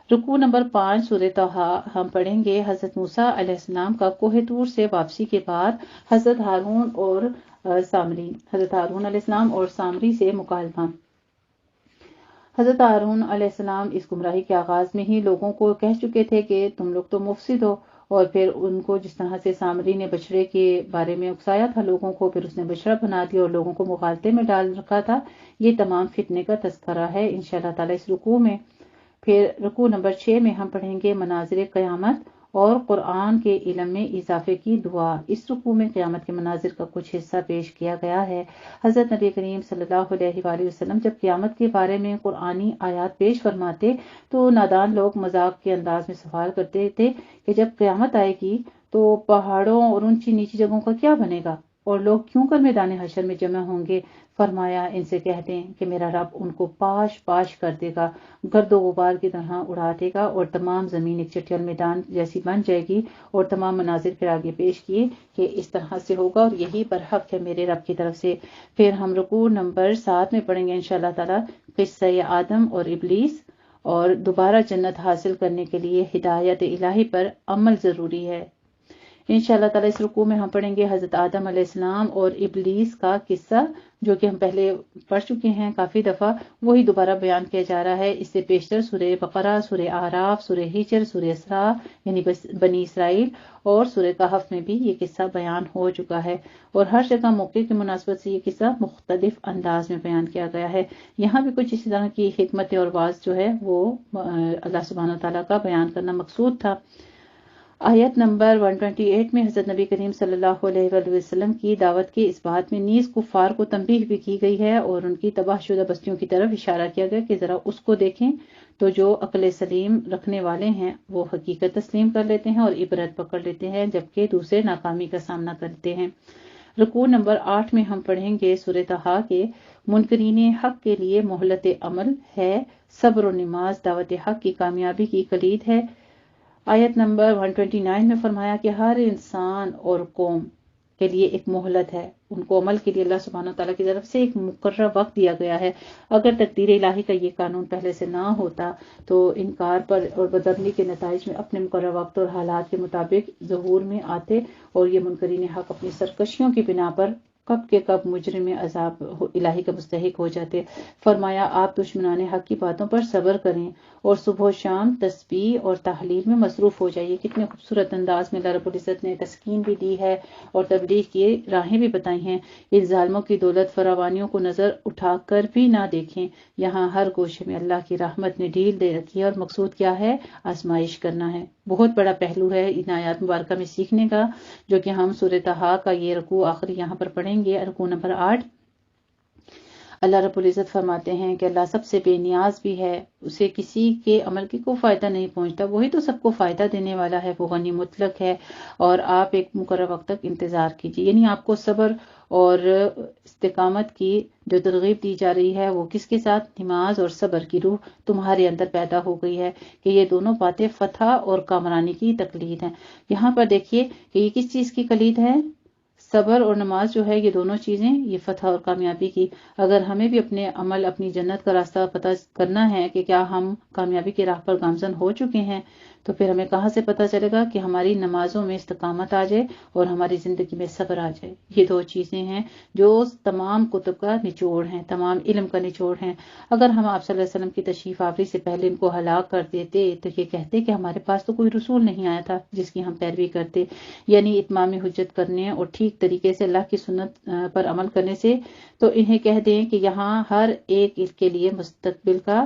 Speaker 2: رکوع نمبر 5 سورہ طٰہٰ ہم پڑھیں گے حضرت موسیٰ علیہ السلام کا کوہ طور سے واپسی کے بعد حضرت ہارون علیہ السلام اور سامری سے مکالمہ۔ حضرت ہارون علیہ السلام اس گمراہی کے آغاز میں ہی لوگوں کو کہہ چکے تھے کہ تم لوگ تو مفسد ہو، اور پھر ان کو جس طرح سے سامری نے بچڑے کے بارے میں اکسایا تھا لوگوں کو، پھر اس نے بچڑا بنا دیا اور لوگوں کو مغالطے میں ڈال رکھا تھا، یہ تمام فتنے کا تذکرہ ہے انشاءاللہ تعالی اس رکوع میں۔ پھر رکوع نمبر 6 میں ہم پڑھیں گے مناظر قیامت اور قرآن کے علم میں اضافے کی دعا۔ اس رکوع میں قیامت کے مناظر کا کچھ حصہ پیش کیا گیا ہے۔ حضرت نبی کریم صلی اللہ علیہ وآلہ وسلم جب قیامت کے بارے میں قرآنی آیات پیش فرماتے تو نادان لوگ مذاق کے انداز میں سوال کرتے تھے کہ جب قیامت آئے گی تو پہاڑوں اور اونچی نیچی جگہوں کا کیا بنے گا، اور لوگ کیوں کر میدان حشر میں جمع ہوں گے؟ فرمایا ان سے کہہ دیں کہ میرا رب ان کو پاش پاش کر دے گا، گرد و غبار کی طرح اڑا دے گا، اور تمام زمین ایک چٹیل میدان جیسی بن جائے گی، اور تمام مناظر پھر آگے پیش کیے کہ اس طرح سے ہوگا اور یہی برحق ہے میرے رب کی طرف سے۔ پھر ہم رکوع نمبر 7 میں پڑھیں گے انشاءاللہ تعالی قصہ آدم اور ابلیس، اور دوبارہ جنت حاصل کرنے کے لیے ہدایت الہی پر عمل ضروری ہے۔ انشاءاللہ تعالی اس رکوع میں ہم پڑھیں گے حضرت آدم علیہ السلام اور ابلیس کا قصہ، جو کہ ہم پہلے پڑھ چکے ہیں کافی دفعہ، وہی دوبارہ بیان کیا جا رہا ہے۔ اس سے پیشتر سورہ بقرہ، سورہ اعراف، سورہ ہجر، سورہ اسراء یعنی بنی اسرائیل اور سورہ کہف میں بھی یہ قصہ بیان ہو چکا ہے، اور ہر جگہ موقع کی مناسبت سے یہ قصہ مختلف انداز میں بیان کیا گیا ہے۔ یہاں بھی کچھ اسی طرح کی حکمت اور واعظ جو ہے وہ اللہ سبحانہ وتعالیٰ کا بیان کرنا مقصود تھا۔ آیت نمبر 128 میں حضرت نبی کریم صلی اللہ علیہ وآلہ وسلم کی دعوت کے اس بات میں نیز کفار کو تنبیہ بھی کی گئی ہے، اور ان کی تباہ شدہ بستیوں کی طرف اشارہ کیا گیا کہ ذرا اس کو دیکھیں تو جو عقل سلیم رکھنے والے ہیں وہ حقیقت تسلیم کر لیتے ہیں اور عبرت پکڑ لیتے ہیں، جبکہ دوسرے ناکامی کا سامنا کرتے ہیں۔ رکوع نمبر 8 میں ہم پڑھیں گے سورہ طٰہٰ کے منکرین حق کے لیے مہلت عمل ہے، صبر و نماز دعوت حق کی کامیابی کی کلید ہے۔ آیت نمبر 129 میں فرمایا کہ ہر انسان اور قوم کے لیے ایک مہلت ہے، ان کو عمل کے لیے اللہ سبحانہ تعالیٰ کی طرف سے ایک مقررہ وقت دیا گیا ہے۔ اگر تقدیر الہی کا یہ قانون پہلے سے نہ ہوتا تو انکار پر اور بدعملی کے نتائج میں اپنے مقررہ وقت اور حالات کے مطابق ظہور میں آتے، اور یہ منکرین حق اپنی سرکشیوں کی بنا پر کب کے کب مجرم عذاب الہی کا مستحق ہو جاتے۔ فرمایا آپ دشمنان حق کی باتوں پر صبر کریں اور صبح و شام تسبیح اور تحلیل میں مصروف ہو جائیے۔ کتنے خوبصورت انداز میں اللہ رب العزت نے تسکین بھی دی ہے اور تبلیغ کی راہیں بھی بتائی ہیں۔ ان ظالموں کی دولت فراوانیوں کو نظر اٹھا کر بھی نہ دیکھیں، یہاں ہر گوشے میں اللہ کی رحمت نے ڈھیل دے رکھی ہے اور مقصود کیا ہے؟ آزمائش کرنا ہے۔ بہت بڑا پہلو ہے ان آیات مبارکہ میں سیکھنے کا، جو کہ ہم سورہ طٰہٰ کا یہ رکوع آخری یہاں پر پڑھیں گے، رکوع نمبر 8۔ اللہ رب العزت فرماتے ہیں کہ اللہ سب سے بے نیاز بھی ہے، اسے کسی کے عمل کی کوئی فائدہ نہیں پہنچتا، وہی تو سب کو فائدہ دینے والا ہے، وہ غنی مطلق ہے، اور آپ ایک مقرر وقت تک انتظار کیجیے۔ یعنی آپ کو صبر اور استقامت کی جو ترغیب دی جا رہی ہے وہ کس کے ساتھ؟ نماز اور صبر کی روح تمہارے اندر پیدا ہو گئی ہے کہ یہ دونوں باتیں فتح اور کامرانی کی تقلید ہیں۔ یہاں پر دیکھیے کہ یہ کس چیز کی کلید ہے؟ صبر اور نماز جو ہے یہ دونوں چیزیں یہ فتح اور کامیابی کی۔ اگر ہمیں بھی اپنے عمل اپنی جنت کا راستہ پتہ کرنا ہے کہ کیا ہم کامیابی کی راہ پر گامزن ہو چکے ہیں، تو پھر ہمیں کہاں سے پتہ چلے گا کہ ہماری نمازوں میں استقامت آ جائے اور ہماری زندگی میں صبر آ جائے۔ یہ دو چیزیں ہیں جو تمام کتب کا نچوڑ ہیں، تمام علم کا نچوڑ ہیں۔ اگر ہم آپ صلی اللہ علیہ وسلم کی تشریف آوری سے پہلے ان کو ہلاک کر دیتے تو یہ کہتے کہ ہمارے پاس تو کوئی رسول نہیں آیا تھا جس کی ہم پیروی کرتے، یعنی اتمام حجت کرنے اور ٹھیک طریقے سے اللہ کی سنت پر عمل کرنے سے، تو انہیں کہہ دیں کہ یہاں ہر ایک اس کے لیے مستقبل کا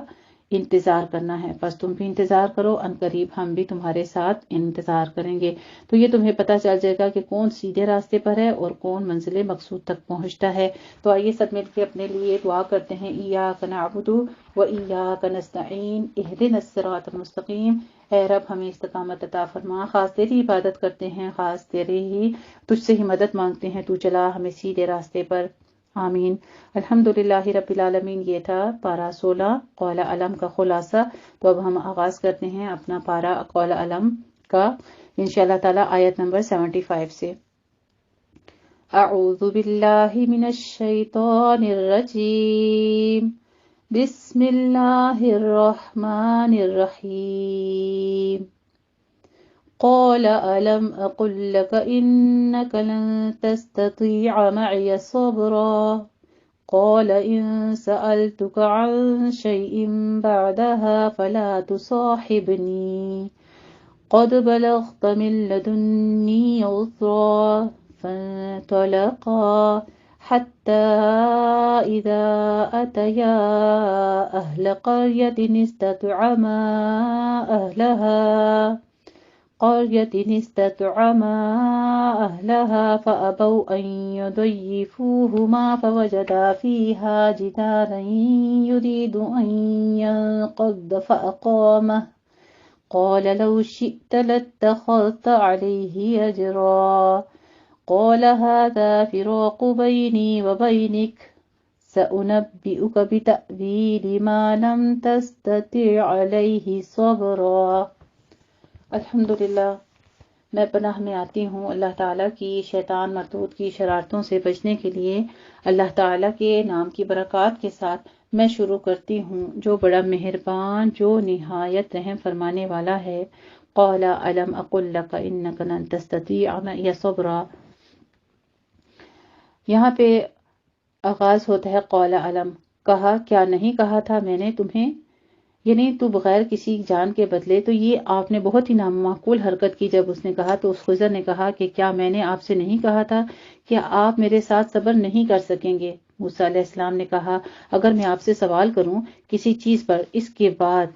Speaker 2: انتظار کرنا ہے، بس تم بھی انتظار کرو، ان قریب ہم بھی تمہارے ساتھ انتظار کریں گے۔ تو یہ تمہیں پتہ چل جائے گا کہ کون سیدھے راستے پر ہے اور کون منزل مقصود تک پہنچتا ہے۔ تو آئیے سب مل کے اپنے لیے دعا کرتے ہیں، ایاک نعبد و ایاک نستعین اہدنا الصراط المستقیم۔ اے رب ہمیں استقامت عطا فرما، خاص تیری عبادت کرتے ہیں، خاص تیرے ہی تجھ سے ہی مدد مانگتے ہیں، تو چلا ہمیں سیدھے راستے پر، آمین۔ الحمدللہ رب العالمین۔ یہ تھا پارہ 16 قول علم کا خلاصہ۔ تو اب ہم آغاز کرتے ہیں اپنا پارہ قول علم کا انشاءاللہ تعالی آیت نمبر 75 سے۔ اعوذ باللہ من الشیطان الرجیم، بسم اللہ الرحمن الرحیم۔ قال ألم أقل لك إنك لن تستطيع معي صبرا قال إن سألتك عن شيء بعدها فلا تصاحبني قد بلغت من لدني عذرا فانطلقا حتى إذا أتيا أهل قرية استطعما أهلها فأبوا أن يضيفوهما فوجدا فيها جدارا يريد أن ينقض فأقامه قال لو شئت لاتخذت عليه أجرا قال هذا فراق بيني وبينك سأنبئك بتأويل ما لم تستطع عليه صبرا۔ الحمدللہ، میں پناہ میں آتی ہوں اللہ تعالیٰ کی شیطان مردود کی شرارتوں سے بچنے کے لیے۔ اللہ تعالیٰ کے نام کی برکات کے ساتھ میں شروع کرتی ہوں جو بڑا مہربان، جو نہایت رحم فرمانے والا ہے۔ قال الم اقل لك انك لن تستطيع معي صبرا۔ یہاں پہ آغاز ہوتا ہے قول علم، کہا کیا نہیں کہا تھا میں نے تمہیں، یعنی تو بغیر کسی جان کے بدلے۔ تو یہ آپ نے بہت ہی نامعقول حرکت کی جب اس نے کہا، تو اس خضر نے کہا کہ کیا میں نے آپ سے نہیں کہا تھا کہ آپ میرے ساتھ صبر نہیں کر سکیں گے؟ موسیٰ علیہ السلام نے کہا اگر میں آپ سے سوال کروں کسی چیز پر اس کے بعد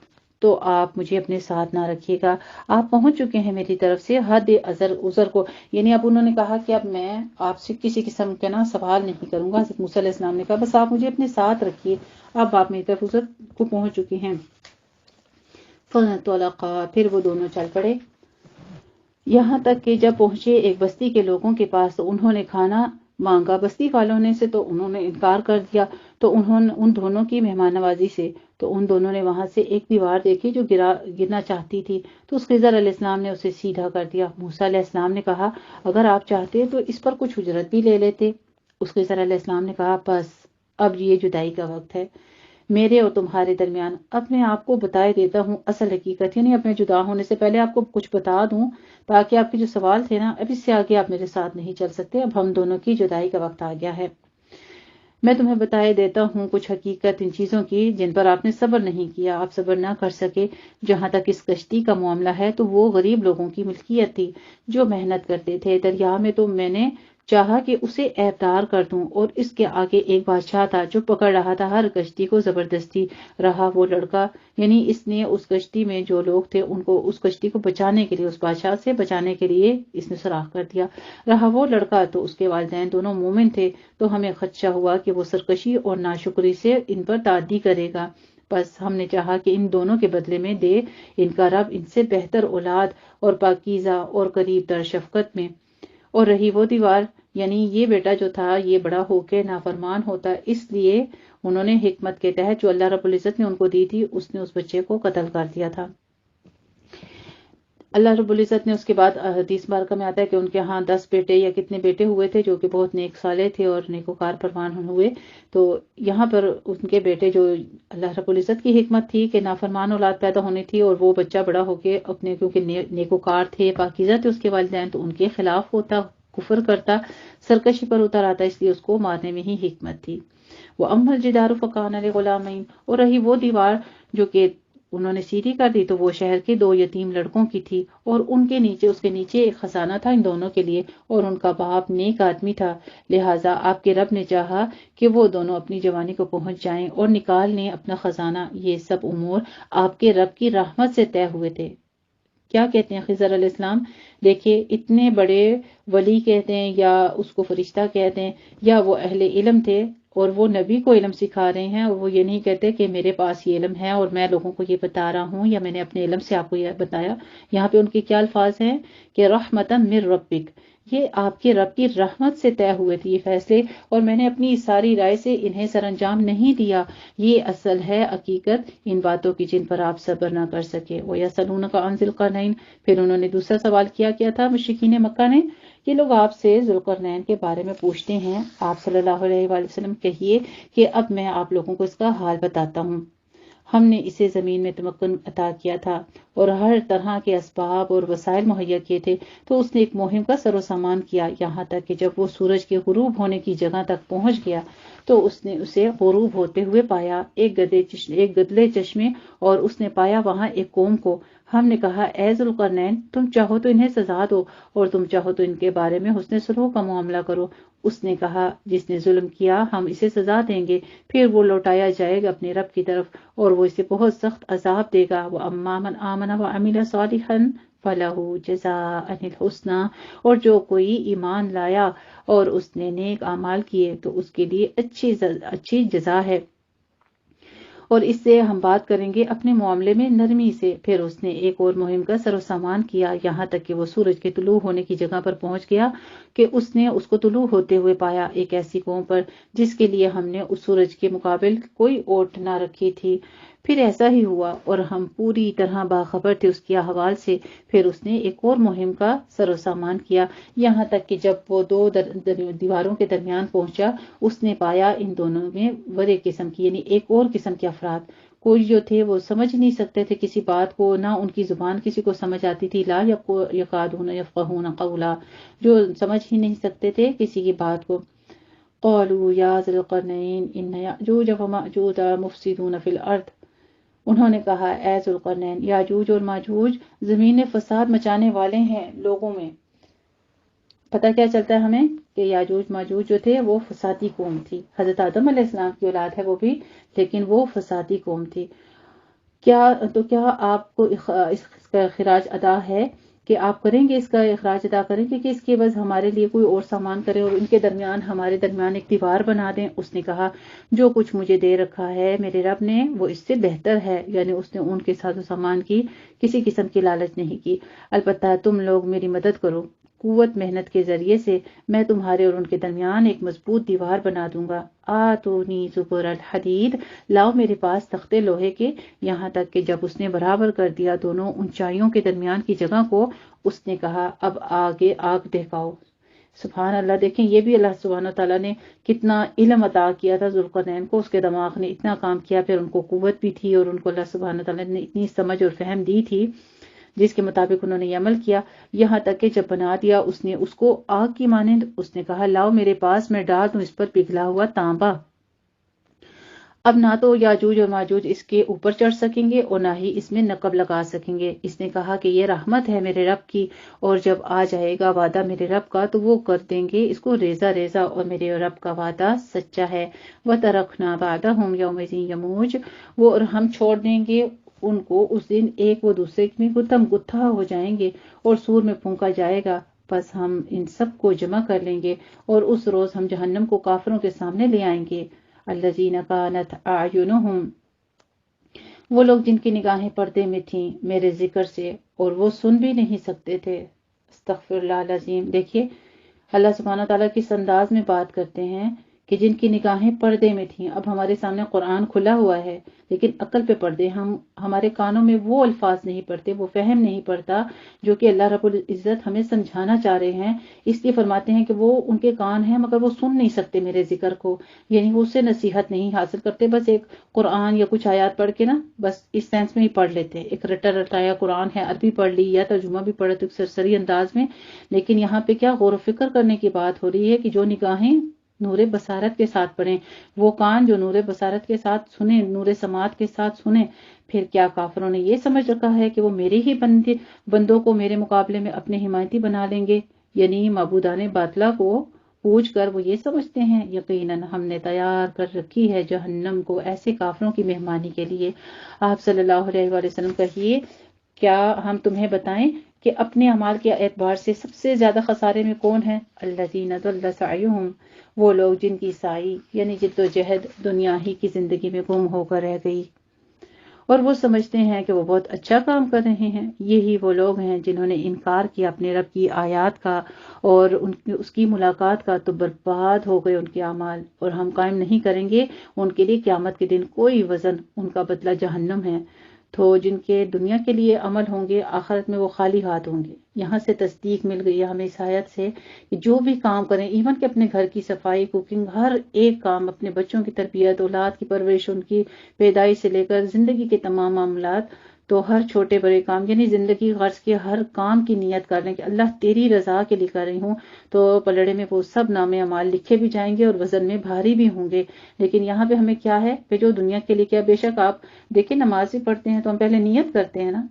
Speaker 2: تو آپ مجھے اپنے ساتھ نہ رکھیے گا، آپ پہنچ چکے ہیں میری طرف سے حد عذر کو، یعنی اب انہوں نے کہا کہ اب میں آپ سے کسی قسم کا سوال نہیں کروں گا۔ حضرت موسیٰ علیہ السلام نے کہا بس آپ مجھے اپنے ساتھ رکھیے، اب آپ میری طرف عذر کو پہنچ چکے ہیں۔ فانطلقا، پھر وہ دونوں چل پڑے، یہاں تک کہ جب پہنچے ایک بستی کے لوگوں کے پاس تو انہوں نے کھانا مانگا بستی والوں نے سے، تو انہوں نے انکار کر دیا، تو انہوں نے ان دونوں کی مہمان نوازی سے، تو ان دونوں نے وہاں سے ایک دیوار دیکھی جو گرنا چاہتی تھی، تو اس خضر علیہ السلام نے اسے سیدھا کر دیا۔ موسیٰ علیہ السلام نے کہا اگر آپ چاہتے تو اس پر کچھ اجرت بھی لے لیتے۔ اس خضر علیہ السلام نے کہا بس اب یہ جدائی کا وقت ہے، میرے اور تمہارے درمیان اپنے آپ کو بتائے دیتا ہوں اصل حقیقت، یعنی اپنے جدا ہونے سے پہلے آپ کو کچھ بتا دوں تاکہ آپ کے جو سوال تھے نا، اب اس سے آگے آپ میرے ساتھ نہیں چل سکتے، اب ہم دونوں کی جدائی کا وقت آ گیا ہے۔ میں تمہیں بتائے دیتا ہوں کچھ حقیقت ان چیزوں کی جن پر آپ نے صبر نہیں کیا، آپ صبر نہ کر سکے۔ جہاں تک اس کشتی کا معاملہ ہے تو وہ غریب لوگوں کی ملکیت تھی جو محنت کرتے تھے دریا میں، تو میں نے چاہا کہ اسے عیبدار کر دوں، اور اس کے آگے ایک بادشاہ تھا جو پکڑ رہا تھا ہر کشتی کو زبردستی۔ رہا وہ لڑکا، یعنی اس نے اس کشتی میں جو لوگ تھے ان کو اس کشتی کو بچانے کے لیے، اس بادشاہ سے بچانے کے لیے اس نے سوراخ کر دیا۔ رہا وہ لڑکا تو اس کے والدین دونوں مومن تھے، تو ہمیں خدشہ ہوا کہ وہ سرکشی اور ناشکری سے ان پر تعدی کرے گا، بس ہم نے چاہا کہ ان دونوں کے بدلے میں دے ان کا رب ان سے بہتر اولاد اور پاکیزہ اور قریب تر شفقت میں۔ اور رہی وہ دیوار، یعنی یہ بیٹا جو تھا یہ بڑا ہو کے نافرمان ہوتا، اس لیے انہوں نے حکمت کے تحت جو اللہ رب العزت نے ان کو دی تھی اس نے اس بچے کو قتل کر دیا تھا۔ اللہ رب العزت نے اس کے بعد حدیث مبارکہ میں آتا ہے کہ ان کے ہاں 10 بیٹے یا کتنے بیٹے ہوئے تھے جو کہ بہت نیک صالح تھے اور نیکوکار پروان ہوئے۔ تو یہاں پر ان کے بیٹے جو اللہ رب العزت کی حکمت تھی کہ نافرمان اولاد پیدا ہونی تھی، اور وہ بچہ بڑا ہو کے اپنے کیونکہ نیکوکار تھے، پاکیزہ تھے اس کے والدین، تو ان کے خلاف ہوتا، کفر کرتا، سرکشی پر اتر آتا، اس لیے اس کو مارنے میں ہی حکمت تھی۔ وَأَمَّا الْجِدَارُ فَكَانَ لِغُلَامَيْنِ، اور رہی وہ دیوار جو کہ انہوں نے سیدھی کر دی، تو وہ شہر کے 2 یتیم لڑکوں کی تھی، اور ان کے نیچے اس کے نیچے ایک خزانہ تھا ان دونوں کے لیے، اور ان کا باپ نیک آدمی تھا، لہٰذا آپ کے رب نے چاہا کہ وہ دونوں اپنی جوانی کو پہنچ جائیں اور نکال لیں اپنا خزانہ۔ یہ سب امور آپ کے رب کی رحمت سے طے ہوئے تھے۔ کیا کہتے ہیں خضر علیہ السلام؟ دیکھیے اتنے بڑے ولی کہتے ہیں یا اس کو فرشتہ کہتے ہیں یا وہ اہل علم تھے، اور وہ نبی کو علم سکھا رہے ہیں، اور وہ یہ نہیں کہتے کہ میرے پاس یہ علم ہے اور میں لوگوں کو یہ بتا رہا ہوں یا میں نے اپنے علم سے آپ کو یہ بتایا۔ یہاں پہ ان کے کیا الفاظ ہیں کہ رحمتاً من ربک، یہ آپ کے رب کی رحمت سے طے ہوئے تھے یہ فیصلے، اور میں نے اپنی ساری رائے سے انہیں سر انجام نہیں دیا۔ یہ اصل ہے حقیقت ان باتوں کی جن پر آپ صبر نہ کر سکے۔ وَيَسْأَلُونَكَ عَنْ ذِي الْقَرْنَيْنِ، پھر انہوں نے دوسرا سوال کیا تھا مشرکین مکہ نے، یہ لوگ آپ سے ذوالقرنین کے بارے میں پوچھتے ہیں۔ آپ صلی اللہ علیہ وآلہ وسلم کہیے کہ اب میں آپ لوگوں کو اس کا حال بتاتا ہوں۔ ہم نے اسے زمین میں تمکن عطا کیا تھا اور ہر طرح کے اسباب اور وسائل مہیا کیے تھے، تو اس نے ایک مہم کا سر و سامان کیا، یہاں تک کہ جب وہ سورج کے غروب ہونے کی جگہ تک پہنچ گیا تو اس نے اسے غروب ہوتے ہوئے پایا، ایک گدلے چشمے، اور اس نے پایا وہاں ایک قوم کو۔ ہم نے کہا اے ذوالقرنین، تم چاہو تو انہیں سزا دو اور تم چاہو تو ان کے بارے میں حسن سلوک کا معاملہ کرو۔ اس نے کہا جس نے ظلم کیا ہم اسے سزا دیں گے، پھر وہ لوٹایا جائے گا اپنے رب کی طرف اور وہ اسے بہت سخت عذاب دے گا۔ وَأَمَّا مَنْ آمَنَ وَعَمِلَ صَالِحًا فَلَهُ جَزَاءً الْحُسْنَىٰ، اور جو کوئی ایمان لایا اور اس نے نیک اعمال کیے تو اس کے لیے اچھی جزا ہے۔ اور اس سے ہم بات کریں گے اپنے معاملے میں نرمی سے۔ پھر اس نے ایک اور مہم کا سر و سامان کیا، یہاں تک کہ وہ سورج کے طلوع ہونے کی جگہ پر پہنچ گیا کہ اس نے اس کو طلوع ہوتے ہوئے پایا ایک ایسی قوم پر جس کے لیے ہم نے اس سورج کے مقابل کوئی اوٹ نہ رکھی تھی۔ پھر ایسا ہی ہوا اور ہم پوری طرح باخبر تھے اس کی احوال سے۔ پھر اس نے ایک اور مہم کا سر و سامان کیا، یہاں تک کہ جب وہ 2 دیواروں کے درمیان پہنچا اس نے پایا ان دونوں میں ورے قسم کی، یعنی ایک اور قسم کے افراد، کوئی جو تھے وہ سمجھ نہیں سکتے تھے کسی بات کو، نہ ان کی زبان کسی کو سمجھ آتی تھی، لا یکادون یفقہون قولا، جو سمجھ ہی نہیں سکتے تھے کسی کی بات کو۔ قالوا یا ذی القرنین ان یأجوج ومأجوج مفسدون فی الارض، انہوں نے کہا اے ذوالقرنین، یاجوج اور ماجوج زمین میں فساد مچانے والے ہیں لوگوں میں۔ پتہ کیا چلتا ہے ہمیں کہ یاجوج ماجوج جو تھے وہ فسادی قوم تھی، حضرت آدم علیہ السلام کی اولاد ہے وہ بھی، لیکن وہ فسادی قوم تھی۔ کیا آپ کو اس کا اخراج ادا ہے کہ آپ کریں گے، اس کا اخراج ادا کریں گے کہ اس کے عوض ہمارے لیے کوئی اور سامان کرے اور ان کے درمیان ہمارے درمیان ایک دیوار بنا دیں؟ اس نے کہا جو کچھ مجھے دے رکھا ہے میرے رب نے وہ اس سے بہتر ہے، یعنی اس نے ان کے ساتھ سامان کی کسی قسم کی لالچ نہیں کی۔ البتہ تم لوگ میری مدد کرو، قوت محنت کے ذریعے سے میں تمہارے اور ان کے درمیان ایک مضبوط دیوار بنا دوں گا۔ آتونی زبر الحدید، لاؤ میرے پاس تختے لوہے کے، یہاں تک کہ جب اس نے برابر کر دیا دونوں اونچائیوں کے درمیان کی جگہ کو، اس نے کہا اب آگے آگ دہکاؤ۔ سبحان اللہ، دیکھیں یہ بھی اللہ سبحانہ تعالیٰ نے کتنا علم عطا کیا تھا ذوالقرنین کو، اس کے دماغ نے اتنا کام کیا، پھر ان کو قوت بھی تھی اور ان کو اللہ سبحانہ تعالیٰ نے اتنی سمجھ اور فہم دی تھی جس کے مطابق انہوں نے یہ عمل کیا، یہاں تک کہ جب بنا دیا اس نے اس کو آگ کی مانند، اس نے کہا لاؤ میرے پاس، میں ڈال دوں اس پر پگھلا ہوا تانبا۔ اب نہ تو یاجوج اور ماجوج اس کے اوپر چڑھ سکیں گے اور نہ ہی اس میں نقب لگا سکیں گے۔ اس نے کہا کہ یہ رحمت ہے میرے رب کی، اور جب آ جائے گا وعدہ میرے رب کا تو وہ کر دیں گے اس کو ریزہ ریزہ، اور میرے رب کا وعدہ سچا ہے۔ وَتَرَكْنَا بَعْدَهُمْ يَوْمَئِذٍ يَمُوجُ، وہ اور ہم چھوڑ دیں گے ان کو اس دن ایک و دوسرے میں گتھم گتھا ہو جائیں گے اور سور میں پھونکا جائے گا، بس ہم ان سب کو جمع کر لیں گے اور اس روز ہم جہنم کو کافروں کے سامنے لے آئیں گے۔ الذین کانت اعینہم، وہ لوگ جن کی نگاہیں پردے میں تھیں میرے ذکر سے اور وہ سن بھی نہیں سکتے تھے۔ استغفر اللہ العظیم۔ دیکھیے اللہ سبحانہ تعالیٰ کس انداز میں بات کرتے ہیں کہ جن کی نگاہیں پردے میں تھیں۔ اب ہمارے سامنے قرآن کھلا ہوا ہے لیکن عقل پہ پردے، ہمارے کانوں میں وہ الفاظ نہیں پڑتے، وہ فہم نہیں پڑتا جو کہ اللہ رب العزت ہمیں سمجھانا چاہ رہے ہیں۔ اس لیے فرماتے ہیں کہ وہ ان کے کان ہیں مگر وہ سن نہیں سکتے میرے ذکر کو، یعنی وہ اس سے نصیحت نہیں حاصل کرتے، بس ایک قرآن یا کچھ آیات پڑھ کے نا بس اس سینس میں ہی پڑھ لیتے، ایک رٹا رٹایا قرآن ہے، عربی پڑھ لی یا ترجمہ بھی پڑھا تو ایک سرسری انداز میں۔ لیکن یہاں پہ کیا غور و فکر کرنے کی بات ہو رہی ہے کہ جو نگاہیں نور بصارت کے ساتھ پڑھیں، وہ کان جو نور بصارت کے ساتھ سنیں، نور سماعت کے ساتھ سنیں، پھر کیا کافروں نے یہ سمجھ رکھا ہے کہ وہ میرے ہی بندوں کو میرے مقابلے میں اپنے حمایتی بنا لیں گے، یعنی معبودان باطلہ کو پوچھ کر وہ یہ سمجھتے ہیں۔ یقیناً ہم نے تیار کر رکھی ہے جہنم کو ایسے کافروں کی مہمانی کے لیے۔ آپ صلی اللہ علیہ وآلہ وسلم کہیے کیا ہم تمہیں بتائیں کہ اپنے اعمال کے اعتبار سے سب سے زیادہ خسارے میں کون ہے؟ الذین ضل سعیہم، وہ لوگ جن کی سعی یعنی جد و جہد دنیا ہی کی زندگی میں گم ہو کر رہ گئی اور وہ سمجھتے ہیں کہ وہ بہت اچھا کام کر رہے ہیں۔ یہی وہ لوگ ہیں جنہوں نے انکار کیا اپنے رب کی آیات کا اور اس کی ملاقات کا، تو برباد ہو گئے ان کے اعمال، اور ہم قائم نہیں کریں گے ان کے لیے قیامت کے دن کوئی وزن، ان کا بدلہ جہنم ہے۔ تو جن کے دنیا کے لیے عمل ہوں گے آخرت میں وہ خالی ہاتھ ہوں گے۔ یہاں سے تصدیق مل گئی ہمیں اس آیت سے کہ جو بھی کام کریں، ایون کہ اپنے گھر کی صفائی، کوکنگ، ہر ایک کام، اپنے بچوں کی تربیت، اولاد کی پرورش، ان کی پیدائش سے لے کر زندگی کے تمام معاملات، تو ہر چھوٹے بڑے کام یعنی زندگی غرض کے ہر کام کی نیت کر لیں کہ اللہ تیری رضا کے لیے کر رہی ہوں، تو پلڑے میں وہ سب نامے اعمال لکھے بھی جائیں گے اور وزن میں بھاری بھی ہوں گے۔ لیکن یہاں پہ ہمیں کیا ہے کہ جو دنیا کے لیے کیا، بے شک آپ دیکھیں نماز بھی پڑھتے ہیں تو ہم پہلے نیت کرتے ہیں نا،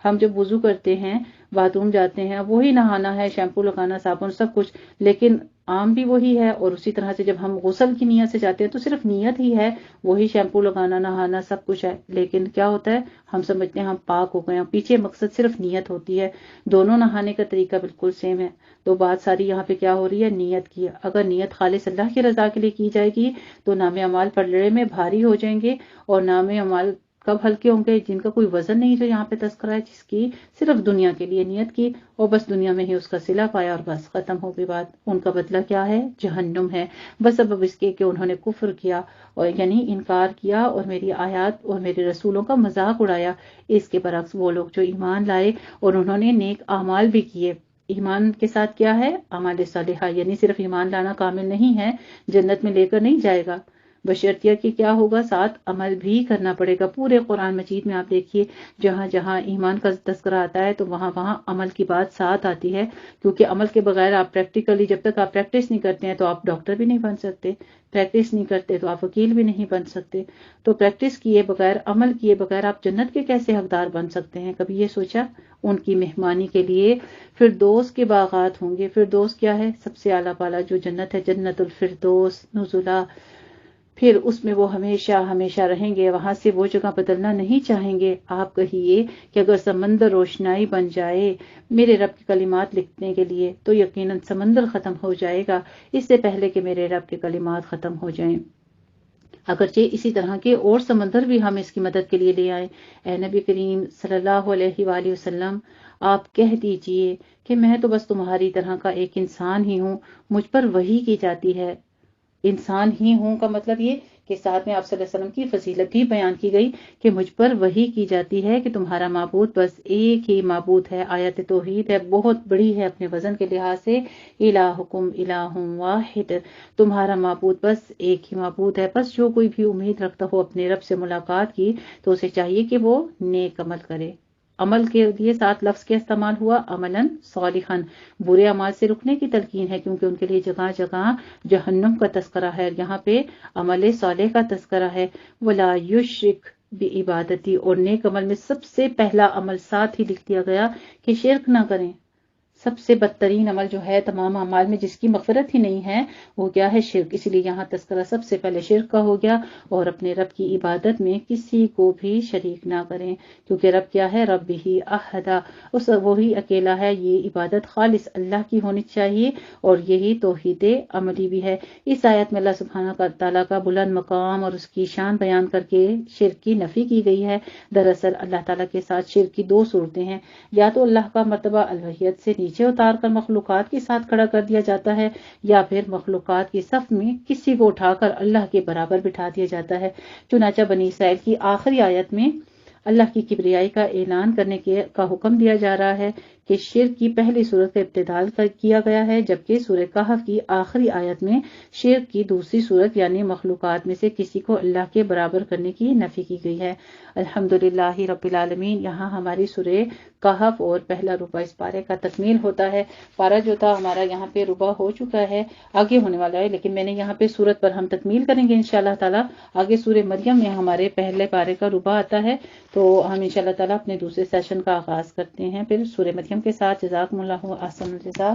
Speaker 2: ہم جب وضو کرتے ہیں، باتھ روم جاتے ہیں، وہی نہانا ہے، شیمپو لگانا، صابن، سب کچھ، لیکن عام بھی وہی ہے۔ اور اسی طرح سے جب ہم غسل کی نیت سے جاتے ہیں تو صرف نیت ہی ہے، وہی شیمپو لگانا، نہانا، سب کچھ ہے، لیکن کیا ہوتا ہے ہم سمجھتے ہیں ہم پاک ہو گئے ہیں، پیچھے مقصد صرف نیت ہوتی ہے۔ دونوں نہانے کا طریقہ بالکل سیم ہے، تو بات ساری یہاں پہ کیا ہو رہی ہے، نیت کی۔ اگر نیت خالص اللہ کی رضا کے لیے کی جائے گی تو نام اعمال پلڑے میں بھاری ہو جائیں گے، اور نام اعمال کب ہلکے ہوں گے؟ جن کا کوئی وزن نہیں، جو یہاں پہ تذکرہ ہے، جس کی صرف دنیا کے لیے نیت کی اور بس دنیا میں ہی اس کا صلہ پایا اور بس ختم ہو گئی بات۔ ان کا بدلہ کیا ہے؟ جہنم ہے، بس سبب اس کے کہ انہوں نے کفر کیا اور یعنی انکار کیا اور میری آیات اور میرے رسولوں کا مذاق اڑایا۔ اس کے برعکس وہ لوگ جو ایمان لائے اور انہوں نے نیک اعمال بھی کیے، ایمان کے ساتھ کیا ہے؟ اعمال صالحہ، یعنی صرف ایمان لانا کامل نہیں ہے، جنت میں لے کر نہیں جائے گا، بشرطیہ کہ کیا ہوگا؟ ساتھ عمل بھی کرنا پڑے گا۔ پورے قرآن مجید میں آپ دیکھیے جہاں جہاں ایمان کا تذکرہ آتا ہے تو وہاں وہاں عمل کی بات ساتھ آتی ہے، کیونکہ عمل کے بغیر آپ پریکٹیکلی جب تک آپ پریکٹس نہیں کرتے ہیں تو آپ ڈاکٹر بھی نہیں بن سکتے، پریکٹس نہیں کرتے تو آپ وکیل بھی نہیں بن سکتے، تو پریکٹس کیے بغیر، عمل کیے بغیر آپ جنت کے کیسے حقدار بن سکتے ہیں؟ کبھی یہ سوچا؟ ان کی مہمانی کے لیے فردوس کے باغات ہوں گے۔ فردوس کیا ہے؟ سب سے اعلیٰ بالا جو جنت ہے، جنت الفردوس نزلا، پھر اس میں وہ ہمیشہ ہمیشہ رہیں گے، وہاں سے وہ جگہ بدلنا نہیں چاہیں گے۔ آپ کہیے کہ اگر سمندر روشنائی بن جائے میرے رب کی کلمات لکھنے کے لیے تو یقیناً سمندر ختم ہو جائے گا اس سے پہلے کہ میرے رب کے کلمات ختم ہو جائیں۔ اگرچہ اسی طرح کے اور سمندر بھی ہم اس کی مدد کے لیے لے آئیں۔ اے نبی کریم صلی اللہ علیہ وآلہ وسلم، آپ کہہ دیجئے کہ میں تو بس تمہاری طرح کا ایک انسان ہی ہوں، مجھ پر وحی کی جاتی ہے۔ انسان ہی ہوں کا مطلب یہ کہ ساتھ میں آپ صلی اللہ علیہ وسلم کی فضیلت بھی بیان کی گئی کہ مجھ پر وحی کی جاتی ہے کہ تمہارا معبود بس ایک ہی معبود ہے. آیت توحید ہے، بہت بڑی ہے اپنے وزن کے لحاظ سے. الہکم الہ واحد، تمہارا معبود بس ایک ہی معبود ہے. بس جو کوئی بھی امید رکھتا ہو اپنے رب سے ملاقات کی تو اسے چاہیے کہ وہ نیک عمل کرے. عمل کے لیے 7 لفظ کا استعمال ہوا، عملاً صالحاً. برے اعمال سے رکنے کی تلقین ہے کیونکہ ان کے لیے جگہ جگہ جہنم کا تذکرہ ہے. یہاں پہ عمل صالح کا تذکرہ ہے. ولا یشرک بعبادتی، اور نیک عمل میں سب سے پہلا عمل ساتھ ہی لکھ دیا گیا کہ شرک نہ کریں. سب سے بدترین عمل جو ہے تمام اعمال میں، جس کی مغفرت ہی نہیں ہے، وہ کیا ہے؟ شرک. اس لیے یہاں تذکرہ سب سے پہلے شرک کا ہو گیا. اور اپنے رب کی عبادت میں کسی کو بھی شریک نہ کریں، کیونکہ رب کیا ہے؟ رب ہی احدا، وہی اکیلا ہے. یہ عبادت خالص اللہ کی ہونی چاہیے اور یہی توحید عملی بھی ہے. اس آیت میں اللہ سبحانہ تعالیٰ کا بلند مقام اور اس کی شان بیان کر کے شرک کی نفی کی گئی ہے. دراصل اللہ تعالیٰ کے ساتھ شرک کی 2 صورتیں ہیں. یا تو اللہ کا مرتبہ الوہیت سے نیچے اتار کر مخلوقات کے ساتھ کھڑا کر دیا جاتا ہے، یا پھر مخلوقات کی صف میں کسی کو اٹھا کر اللہ کے برابر بٹھا دیا جاتا ہے. چنانچہ بنی اسرائیل کی آخری آیت میں اللہ کی کبریائی کا اعلان کرنے کا حکم دیا جا رہا ہے کہ شرک کی پہلی صورت کا ابتدال کیا گیا ہے، جبکہ سورہ کہف کی آخری آیت میں شرک کی دوسری صورت یعنی مخلوقات میں سے کسی کو اللہ کے برابر کرنے کی نفی کی گئی ہے. الحمدللہ رب العالمین. یہاں ہماری سورہ کہف اور پہلا ربع اس پارے کا تکمیل ہوتا ہے. پارہ جو تھا ہمارا یہاں پہ ربع ہو چکا ہے، آگے ہونے والا ہے، لیکن میں نے یہاں پہ سورت پر ہم تکمیل کریں گے انشاءاللہ تعالیٰ. آگے سورہ مریم میں ہمارے پہلے پارے کا ربع آتا ہے، تو ہم انشاءاللہ تعالیٰ اپنے دوسرے سیشن کا آغاز کرتے ہیں پھر سورہ مریم کے ساتھ. جزاکم اللہ احسن الجزا.